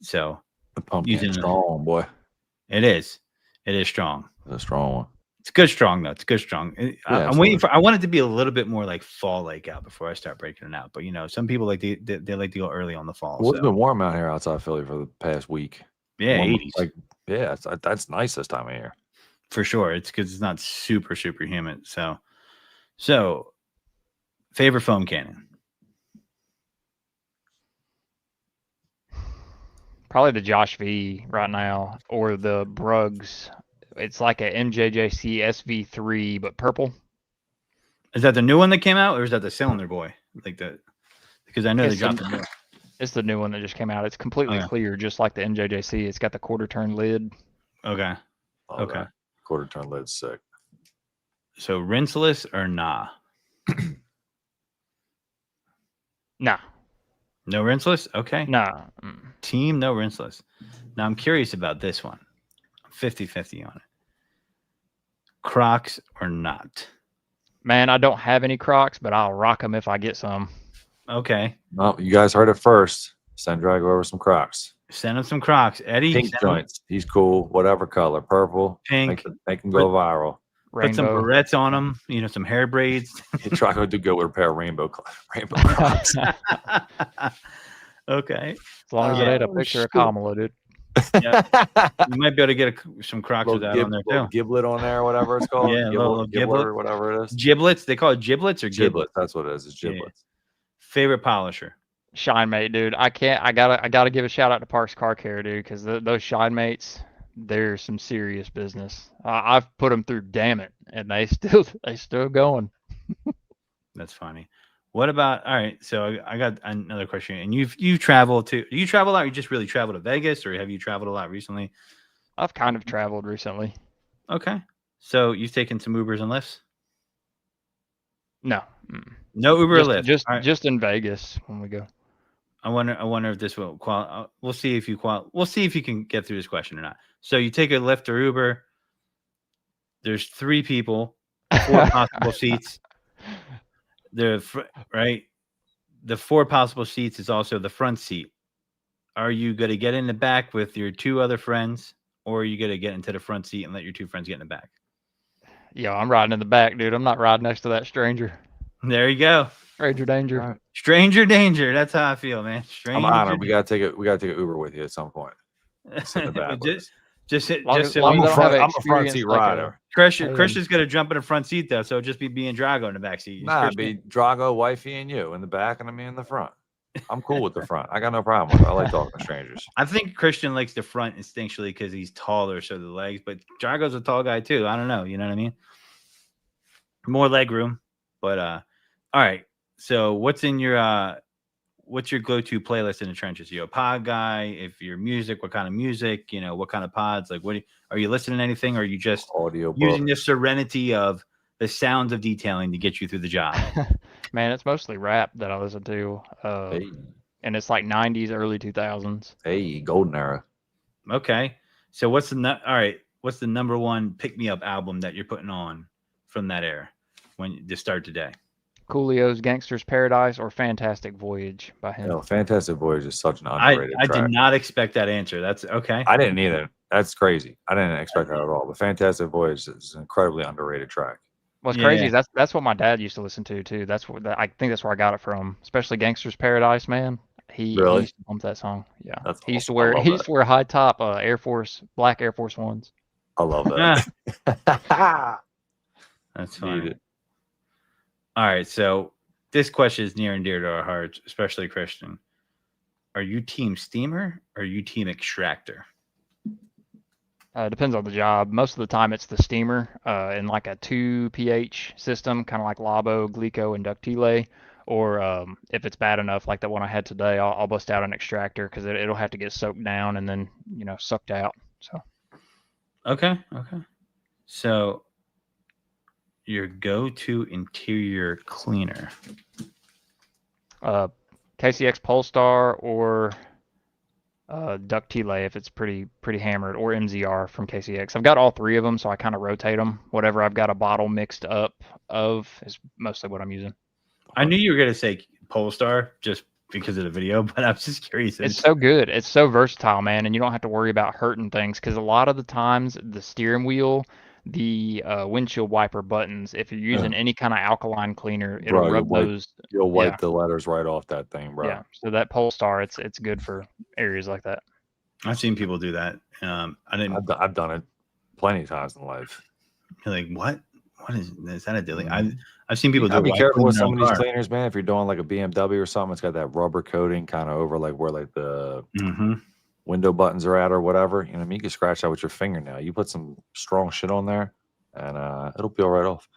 So The pumpkin strong, boy. It is strong. It's a strong one. It's good strong though. It's good strong. I'm waiting for. I want it to be a little bit more like fall like out before I start breaking it out. But some people like they like to go early on the fall. Well, it's been warm out here outside Philly for the past week. Yeah, warm, 80s. Like that's nice this time of year. For sure. It's because it's not super humid. So favorite foam cannon. Probably the Josh V right now, or the Bruggs. It's like a MJJC SV3, but purple. Is that the new one that came out, or is that the Cylinder Boy? Because I know they dropped the new one. It's the new one that just came out. It's completely clear, just like the MJJC. It's got the quarter turn lid. Okay. Okay. Quarter turn lid's sick. So rinseless or nah? Nah. No rinseless? Okay. Nah. Team no rinseless. Now I'm curious about this one. 50-50 on it. Crocs or not? Man, I don't have any Crocs, but I'll rock them if I get some. Okay. Well, you guys heard it first. Send Drago over some Crocs. Send him some Crocs. Eddie. Pink joints. He's cool. Whatever color. Purple. Pink. Make them go viral. Put some barrettes on them. Some hair braids. Drago do go with a pair of rainbow Crocs. Okay. As long as it ain't a picture of Kamala, dude. Yeah. You might be able to get some Crocs with that on there too. Giblet on there, whatever it's called. Yeah, little giblet or whatever it is. Giblets. They call it giblets or giblets. That's what it is. It's giblets. Yeah. Favorite polisher. Shine Mate, dude. I gotta give a shout out to Parks Car Care, dude, because those Shine Mates, they're some serious business. I've put them through, damn it, and they still going. That's funny. What about, all right, so I got another question. And you've traveled to, do you travel a lot, or you just really travel to Vegas, or have you traveled a lot recently? I've kind of traveled recently. Okay. So you've taken some Ubers and Lyfts? No. No Uber or Lyft? Just in Vegas when we go. I wonder if this will we'll see if you can get through this question or not. So you take a Lyft or Uber. There's 3 people, 4 possible seats. The 4 possible seats is also the front seat. Are you going to get in the back with your 2 other friends, or are you going to get into the front seat and let your 2 friends get in the back? Yo, I'm riding in the back, dude. I'm not riding next to that stranger. There you go. Stranger danger. Right. Stranger danger. That's how I feel, man. I'm honored. We gotta take an Uber with you at some point. Sit in the back. I'm a front seat rider. Christian's gonna jump in the front seat though, so just be being Drago in the back seat. Nah, be Drago, wifey, and you in the back, and me in the front. I'm cool with the front. I got no problem with it. I like talking to strangers. I think Christian likes the front instinctually because he's taller, so the legs. But Drago's a tall guy too. I don't know. You know what I mean? More leg room, but all right. So what's your go-to playlist in the trenches? Are you a pod guy? If you're music, what kind of music? What kind of pods? Like, are you listening to anything, or are you just using the serenity of the sounds of detailing to get you through the job? Man, it's mostly rap that I listen to. And it's like 90s, early 2000s. Hey, golden era. Okay. So what's the number one pick-me-up album that you're putting on from that era to start today? Coolio's Gangster's Paradise or Fantastic Voyage by him. Fantastic Voyage is such an underrated I track. did not expect that answer. That's okay. I didn't either. That's crazy. I didn't expect that at all. But Fantastic Voyage is an incredibly underrated track. What's crazy is that's what my dad used to listen to too. I think that's where I got it from. Especially Gangster's Paradise, man. He used to pump that song. Yeah. That's he used to wear high top black Air Force Ones. I love that. That's funny. All right, so this question is near and dear to our hearts, especially Christian. Are you team steamer or are you team extractor? Depends on the job. Most of the time it's the steamer in like a 2 pH system, kind of like Labo, Glico, and Ductile. Or if it's bad enough, like the one I had today, I'll bust out an extractor because it'll have to get soaked down and then sucked out. So Okay. So your go-to interior cleaner. KCX Polestar or Duck T-Lay if it's pretty hammered, or MZR from KCX. I've got all three of them, so I kind of rotate them. Whatever I've got a bottle mixed up of is mostly what I'm using. I knew you were gonna say Polestar just because of the video, but I was just curious. It's so good. It's so versatile, man, and you don't have to worry about hurting things because a lot of the times the steering wheel, the windshield wiper buttons, if you're using any kind of alkaline cleaner, it'll Bro, rub those. You'll wipe the letters right off that thing, bro. Yeah. So that Polestar, it's good for areas like that. I've seen people do that. I've done it plenty of times in life. You're like, what? What is that a dilly? I've seen people do. Be careful with some of these cleaners, man. If you're doing like a BMW or something, it's got that rubber coating kind of over like where like the window buttons are at or whatever. You know, I mean, you can scratch that with your fingernail. You put some strong shit on there, and it'll peel right off.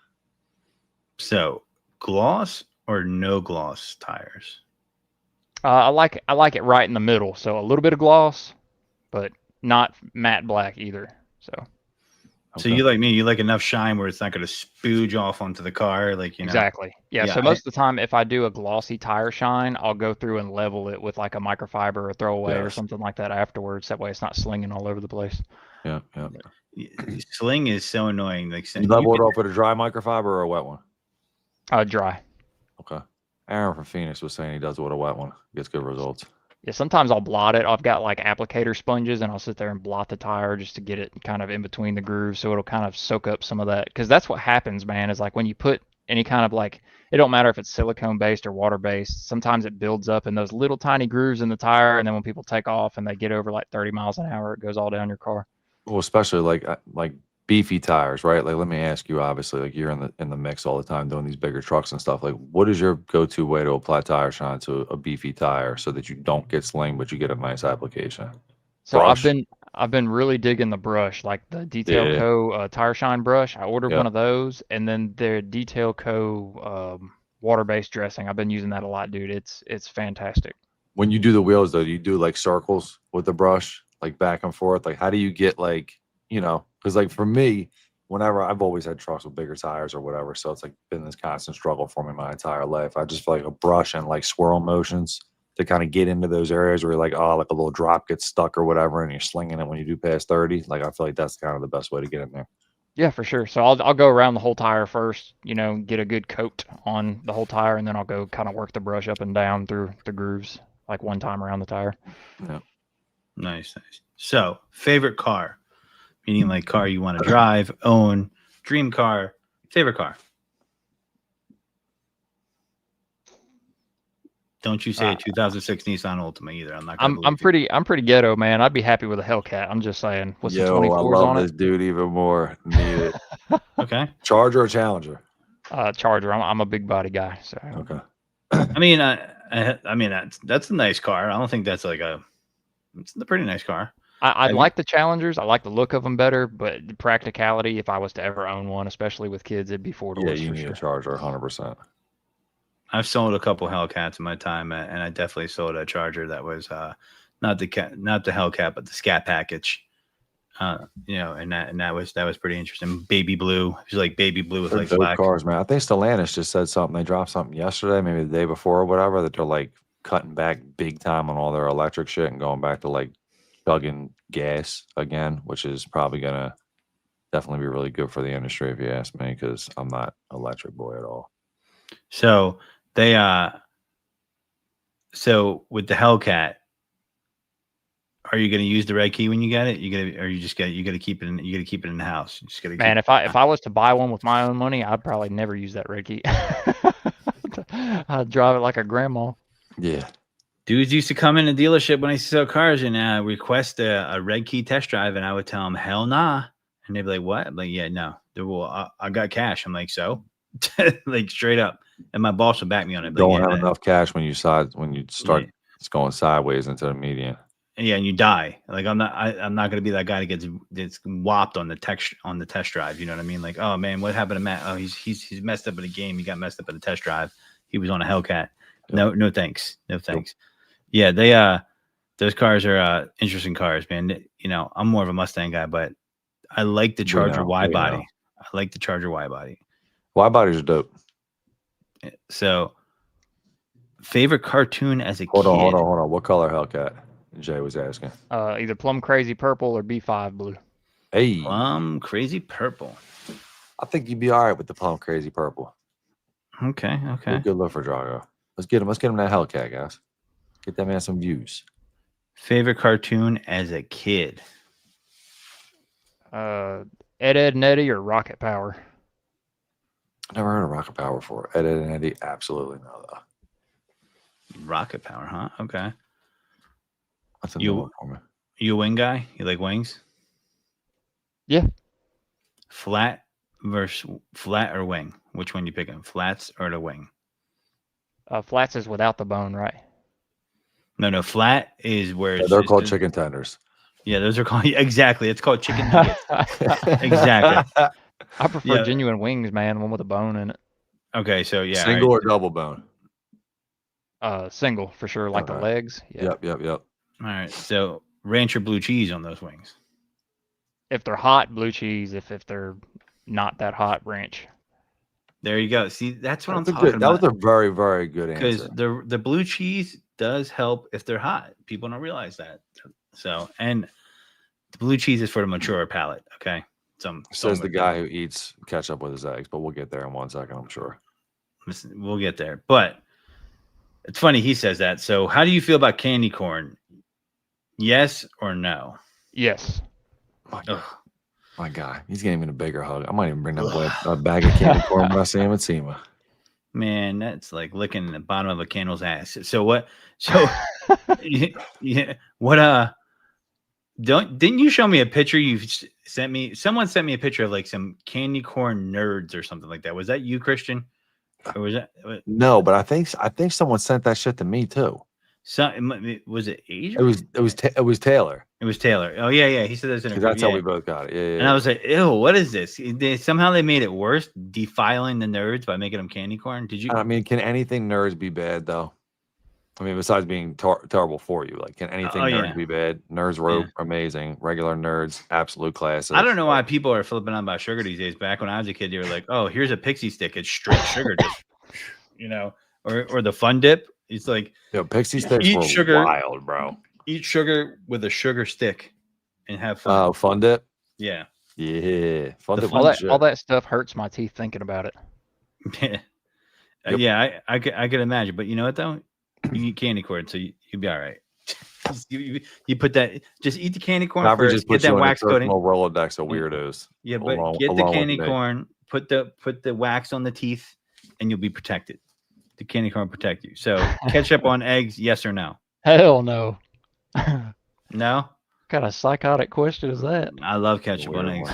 So, gloss or no gloss tires? I like it right in the middle. So a little bit of gloss, but not matte black either. So. So you like me? You like enough shine where it's not going to spooge off onto the car, like Exactly. Yeah. So most of the time, if I do a glossy tire shine, I'll go through and level it with like a microfiber or throwaway or something like that afterwards. That way, it's not slinging all over the place. Yeah. Sling is so annoying. Like you level it off with a dry microfiber or a wet one? Dry. Okay. Aaron from Phoenix was saying he does it with a wet one. Gets good results. Yeah, sometimes I'll blot it. I've got like applicator sponges, and I'll sit there and blot the tire just to get it kind of in between the grooves, so it'll kind of soak up some of that. Because that's what happens, man. Is like when you put any kind of like, it don't matter if it's silicone based or water based. Sometimes it builds up in those little tiny grooves in the tire, and then when people take off and they get over like 30 miles an hour, it goes all down your car. Well, especially like beefy tires, right? Like, let me ask you, obviously, like you're in the mix all the time doing these bigger trucks and stuff. Like, what is your go-to way to apply tire shine to a beefy tire so that you don't get sling, but you get a nice application? So brush. I've been really digging the brush, like the Detail Co. Tire shine brush. I ordered one of those, and then their Detail Co. Water-based dressing. I've been using that a lot, dude. It's fantastic. When you do the wheels, though, do you do like circles with the brush, like back and forth? Like, how do you get like, because like for me, whenever I've always had trucks with bigger tires or whatever, so it's like been this constant struggle for me my entire life. I just feel like a brush and like swirl motions to kind of get into those areas where you're like, oh, like a little drop gets stuck or whatever, and you're slinging it when you do past 30. Like, I feel like that's kind of the best way to get in there. Yeah, for sure. So I'll go around the whole tire first, get a good coat on the whole tire, and then I'll go kind of work the brush up and down through the grooves, like one time around the tire. Yeah. Nice. So, favorite car? Meaning like car you want to drive, own, dream car, favorite car. Don't you say a 2006 Nissan Altima either. I'm pretty ghetto, man. I'd be happy with a Hellcat. I'm just saying. What's the 24s I love on this it? dude even more. Need it. Okay. Charger or Challenger? Charger. I'm a big body guy. So. Okay. I mean that's a nice car. I don't think that's like it's a pretty nice car. I like the Challengers. I like the look of them better, but the practicality, if I was to ever own one, especially with kids, it'd be 4 doors. Yeah, you need a Charger 100%. I've sold a couple Hellcats in my time, and I definitely sold a Charger that was not the Hellcat, but the Scat package. And that was pretty interesting. Baby blue, it was like baby blue with like black cars, man. I think Stellantis just said something. They dropped something yesterday, maybe the day before or whatever, that they're like cutting back big time on all their electric shit and going back to like chugging gas again, which is probably gonna definitely be really good for the industry if you ask me, because I'm not electric boy at all. So they so with the Hellcat, are you going to use the red key when you get it? You got to keep it in. You got to keep it in the house. You just got to. Man, if I was to buy one with my own money, I'd probably never use that red key. I'd drive it like a grandma. Yeah. Dudes used to come in the dealership when I used to sell cars and request a red key test drive, and I would tell them, "Hell nah," and they'd be like, "What?" I'm like, "Yeah, no." I got cash. I'm like, "So," like straight up, and my boss would back me on it. Don't have enough cash when you start it's going sideways into the median. Yeah, and you die. Like I'm not going to be that guy that gets whopped on the test drive. You know what I mean? Like, oh man, what happened to Matt? Oh, he's messed up in a game. He got messed up in the test drive. he was on a Hellcat. No, no thanks. No thanks. Yeah, they those cars are interesting cars, man. You know, I'm more of a Mustang guy, but I like the Charger wide body. I like the Charger wide body. Wide bodies are dope. So, favorite cartoon as a kid? Hold on. What color Hellcat? Jay was asking. Either Plum Crazy Purple or B5 Blue. Hey, Plum Crazy Purple. I think you'd be all right with the Plum Crazy Purple. Okay. Good look for Drago. Let's get him that Hellcat, guys. Get that man some views. Favorite cartoon as a kid? Ed, and Eddie or Rocket Power? Never heard of Rocket Power before. Ed, and Eddie, absolutely no though. Rocket Power, huh? Okay. That's a new one for me. You a wing guy? You like wings? Yeah. Flat or wing? Which one you picking? Flats or the wing? Flats is without the bone, right? No. Flat is where they're called chicken tenders. Yeah, those are called exactly. It's called chicken nuggets. Exactly. I prefer genuine wings, man. One with a bone in it. Okay, so yeah. Single or double bone? Single for sure, like the legs. Yeah. Yep. All right, so ranch or blue cheese on those wings? If they're hot, blue cheese. If they're not that hot, ranch. There you go. See, that's what I'm talking about. That was a very, very good answer. Because the blue cheese does help if they're hot. People don't realize that. So, and the blue cheese is for the mature palate. Okay. Says the guy who eats ketchup with his eggs, but we'll get there in 1 second, I'm sure. Listen, we'll get there. But it's funny he says that. So, how do you feel about candy corn? Yes or no? Yes. My guy, he's getting even a bigger hug. I might even bring that bag of candy corn when I see him at SEMA. Man, that's like licking the bottom of a candle's ass. So what? So yeah, what? Didn't you show me a picture you sent me? Someone sent me a picture of like some candy corn nerds or something like that. Was that you, Christian? Or was that? No, but I think someone sent that shit to me too. So was it Asia? It was Taylor. It was Taylor. Oh yeah. He said that's how we both got it. Yeah. And I was like, ew, what is this? Somehow they made it worse, defiling the nerds by making them candy corn. Did you? I mean, can anything nerds be bad though? I mean, besides being terrible for you, like, can anything nerds be bad? Nerds were amazing. Regular nerds, absolute classic. I don't know why people are flipping on about sugar these days. Back when I was a kid, they were like, "Oh, here's a pixie stick. It's straight sugar, just, or the Fun Dip." It's like, pixie sticks were sugar, wild, bro. Eat sugar with a sugar stick and have fun. Oh, Fun Dip. Yeah. Fun Dip. All that stuff hurts my teeth thinking about it. Yeah, I could imagine. But you know what though? You eat candy corn, so you'll be all right. You put that, just eat the candy corn first. Just get that wax coating. Rolodex of weirdos. Yeah, but get the candy corn, put the wax on the teeth, and you'll be protected. The candy corn will protect you. So ketchup on eggs, yes or no? Hell no. No? What kind of psychotic question is that? I love ketchup on eggs.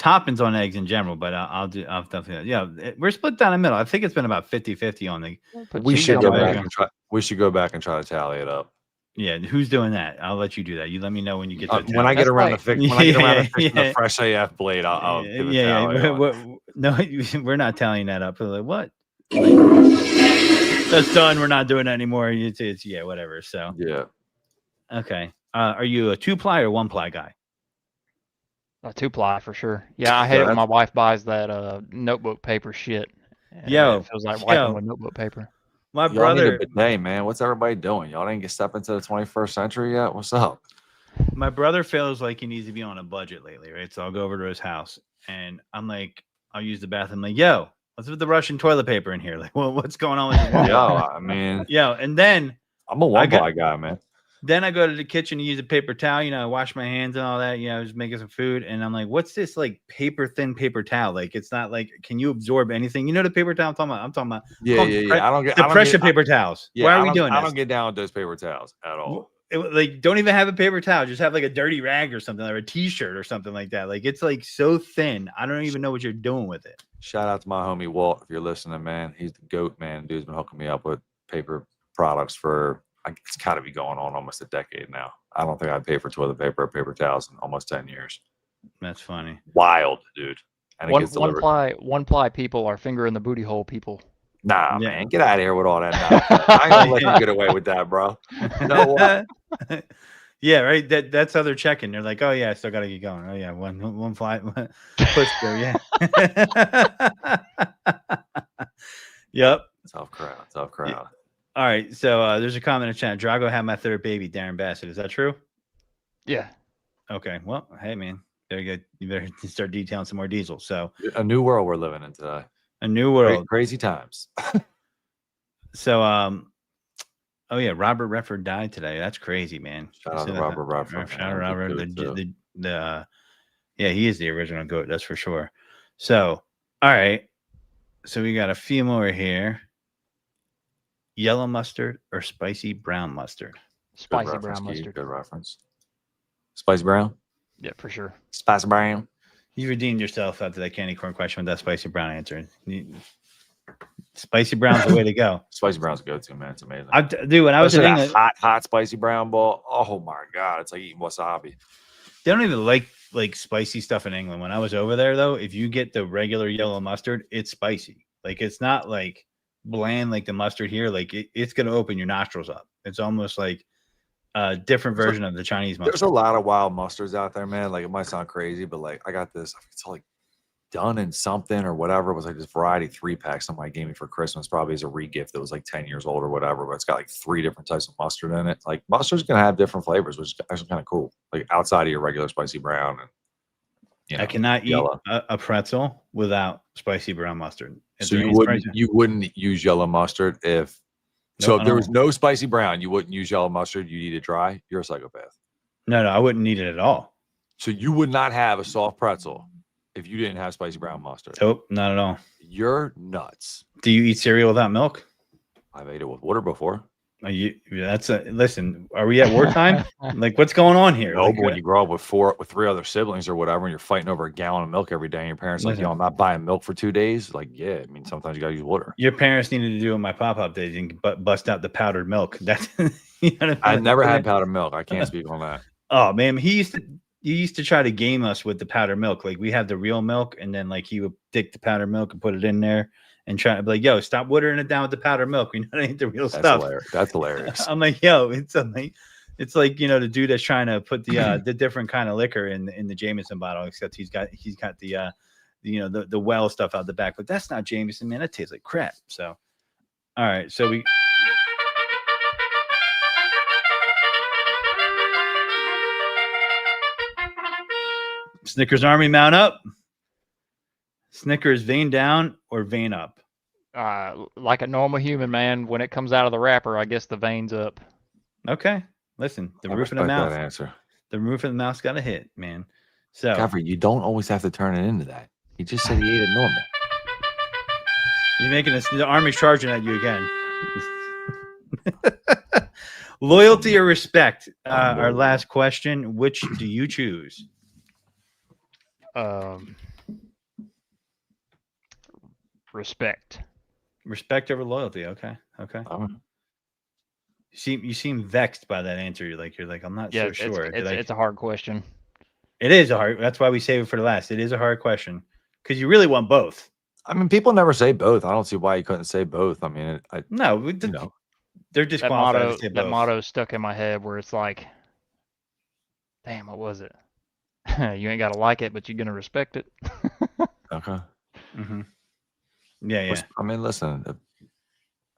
Toppings on eggs in general, but I'll definitely. Yeah, we're split down the middle. I think it's been about 50-50 on the. We should go back and try. We should go back and try to tally it up. Yeah, who's doing that? I'll let you do that. You let me know when you get to when I get around the fresh AF blade. I'll give it no, we're not tallying that up. Like, what? That's done. We're not doing that anymore. It's whatever. So yeah. Okay. Are you a 2-ply or 1-ply guy? A 2-ply for sure. Yeah, I hate it when my wife buys that notebook paper shit. It feels like wiping with notebook paper. My brother. Hey man, what's everybody doing? Y'all didn't step into the 21st century yet? What's up? My brother feels like he needs to be on a budget lately, right? So I'll go over to his house and I'm like, I'll use the bathroom. Like, yo, what's with the Russian toilet paper in here? Like, well, what's going on with you? I mean, and then I'm a 1-ply guy, man. Then I go to the kitchen to use a paper towel, I wash my hands and all that, I was making some food. And I'm like, what's this like thin paper towel? Like, it's not like, can you absorb anything? You know the paper towel I'm talking about? Yeah. I don't get pressure paper towels. Yeah, why are we doing this? I don't get down with those paper towels at all. Don't even have a paper towel. Just have like a dirty rag or something, or a t-shirt or something like that. Like, it's like so thin. I don't even know what you're doing with it. Shout out to my homie Walt. If you're listening, man, he's the GOAT, man. Dude's been hooking me up with paper products for, it's got to be going on almost a decade now. I don't think I'd pay for toilet paper or paper towels in almost 10 years. That's funny. Wild, dude. And one ply people are finger in the booty hole people. Nah, Yeah. man, get out of here with all that nonsense. I ain't gonna let you get away with that, bro. No way. Yeah, right. That's how they're checking. They're like, oh yeah, I still gotta get going. Oh yeah, one flight push through. Yeah. Yep. Tough crowd. Tough crowd. All right. So there's a comment in chat. Drago had my third baby, Darren Bassett. Is that true? Yeah. Okay. Well, hey man, very good. You better start detailing some more diesel. So A new world we're living in today. a new world. Crazy times. So oh yeah, Robert Redford died today. That's crazy, man. Shout out to Robert Redford. Shout out Robert. The yeah, he is the original GOAT, that's for sure. So all right. So we got a few more here. Yellow mustard or spicy brown mustard? Spicy brown mustard. Good reference. Spicy brown? Yeah, for sure. Spicy brown. You redeemed yourself after that candy corn question with that spicy brown answer. Spicy brown's the way to go. Spicy brown's a go-to, man. It's amazing. Dude, when I was in England, hot spicy brown ball. Oh my god, it's like eating wasabi. They don't even like spicy stuff in England. When I was over there, though, if you get the regular yellow mustard, it's spicy. Like it's not like bland like the mustard here. Like it's gonna open your nostrils up. It's almost like a different version of the Chinese mustard. There's a lot of wild mustards out there, man. Like it might sound crazy, but like I got this. It's like done in something or whatever. It was like this variety 3-pack somebody gave me for Christmas, probably as a re-gift that was like 10 years old or whatever. But it's got like 3 different types of mustard in it. Like mustard's gonna have different flavors, which is actually kind of cool. Like outside of your regular spicy brown. And you know, I cannot yellow. eat a pretzel without spicy brown mustard. So you wouldn't use yellow mustard if if there was no spicy brown, you wouldn't use yellow mustard. You'd eat it dry. You're a psychopath. No, I wouldn't eat it at all. So you would not have a soft pretzel if you didn't have spicy brown mustard. Nope, not at all. You're nuts. Do you eat cereal without milk? I've ate it with water before. Listen, are we at wartime? Like, what's going on here? No, but when you grow up with 3 other siblings or whatever, and you're fighting over a gallon of milk every day, and your parents like, I'm not buying milk for 2 days. Like, yeah, I mean, sometimes you gotta use water. Your parents needed to do what my pop-up did and bust out the powdered milk. That's you know I never had powdered milk. I can't speak on that. Oh man, he used to try to game us with the powdered milk. Like we have the real milk, and then like he would take the powdered milk and put it in there. And trying to be like, yo, stop watering it down with the powdered milk. We know that ain't the real stuff. That's hilarious. I'm like, yo, it's like the dude that's trying to put the different kind of liquor in the Jameson bottle, except he's got the the well stuff out the back. But that's not Jameson, man. That tastes like crap. So, all right, so we. Snickers Army mount up. Snickers vein down or vein up? Like a normal human, man. When it comes out of the wrapper, I guess the veins up. Okay. Listen, the roof of the mouth. Answer. The roof of the mouth's got a hit, man. So, Godfrey, you don't always have to turn it into that. He just said he ate it normal. You're making the army's charging at you again. Loyalty or respect? Our last question. Which do you choose? Respect. Respect over loyalty. Okay. You seem vexed by that answer. You're like, I'm not so sure. It's a hard question. It is a hard. That's why we save it for the last. It is a hard question because you really want both. I mean, people never say both. I don't see why you couldn't say both. I mean, they're just that motto stuck in my head where it's like, damn, what was it? You ain't got to like it, but you're gonna respect it. Okay. Mm-hmm. Yeah. I mean, listen,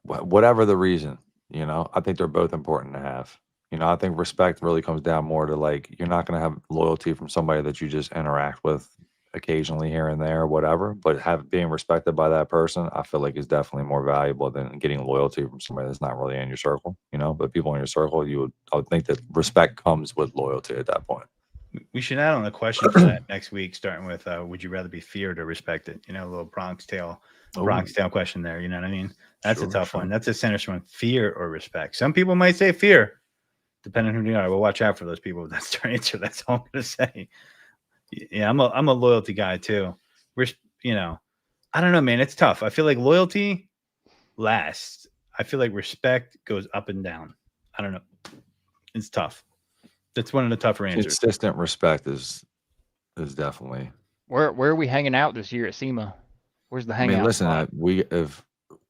whatever the reason, I think they're both important to have. I think respect really comes down more to like, you're not going to have loyalty from somebody that you just interact with occasionally here and there or whatever, but being respected by that person, I feel like is definitely more valuable than getting loyalty from somebody that's not really in your circle, but people in your circle, I would think that respect comes with loyalty at that point. We should add on a question for that next week, starting with, would you rather be feared or respected? A little Bronx Tale question there. You know what I mean? That's a tough one. That's a center one. Fear or respect? Some people might say fear, depending on who they are. We'll watch out for those people. That's their answer. That's all I'm going to say. Yeah, I'm a loyalty guy too. I don't know, man. It's tough. I feel like loyalty lasts. I feel like respect goes up and down. I don't know. It's tough. That's one of the tougher answers. Consistent respect is definitely. Where are we hanging out this year at SEMA? Where's the hangout? I mean, listen,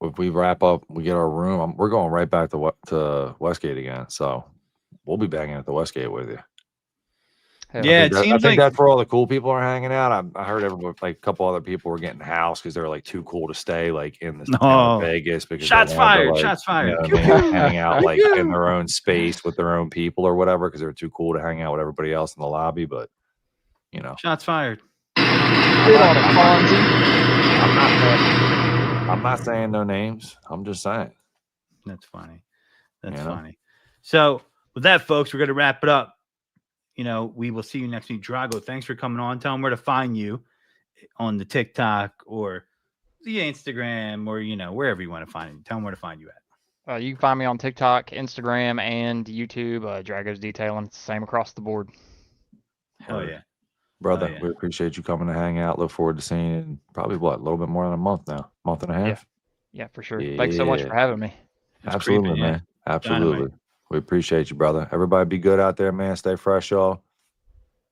if we wrap up, we get our room. We're going right back to Westgate again. So we'll be banging at the Westgate with you. Hell Yeah, yeah. it I seems think like that's where all the cool people are hanging out. I heard everyone, like a couple other people were getting housed because they're like too cool to stay like in the town No. of Vegas because Shots they wanted to, fired, like, shots you know fired. what I Pew, mean, pew. hang out Pew, like in pew. their own space with their own people or whatever because they're too cool to hang out with everybody else in the lobby. But you know, Shots fired. Good on it, Fonzie. I'm not saying no names. I'm just saying. That's funny. That's You know? funny. So with that, folks, we're going to wrap it up. You know, we will see you next week. Drago, thanks for coming on. Tell them where to find you on the TikTok or the Instagram or, you know, wherever you want to find you. Tell them where to find you at. You can find me on TikTok, Instagram, and YouTube. Drago's Detailing. It's the same across the board. Oh, yeah. Brother, yeah. we appreciate you coming to hang out. Look forward to seeing you in probably a little bit more than a month now. Month and a half. Yeah, for sure. Thanks so much for having me. It's Absolutely, creeping, yeah. man. Absolutely. Dynamite. We appreciate you, brother. Everybody be good out there, man. Stay fresh, y'all.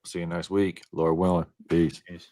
See you next week. Lord willing. Peace. Peace.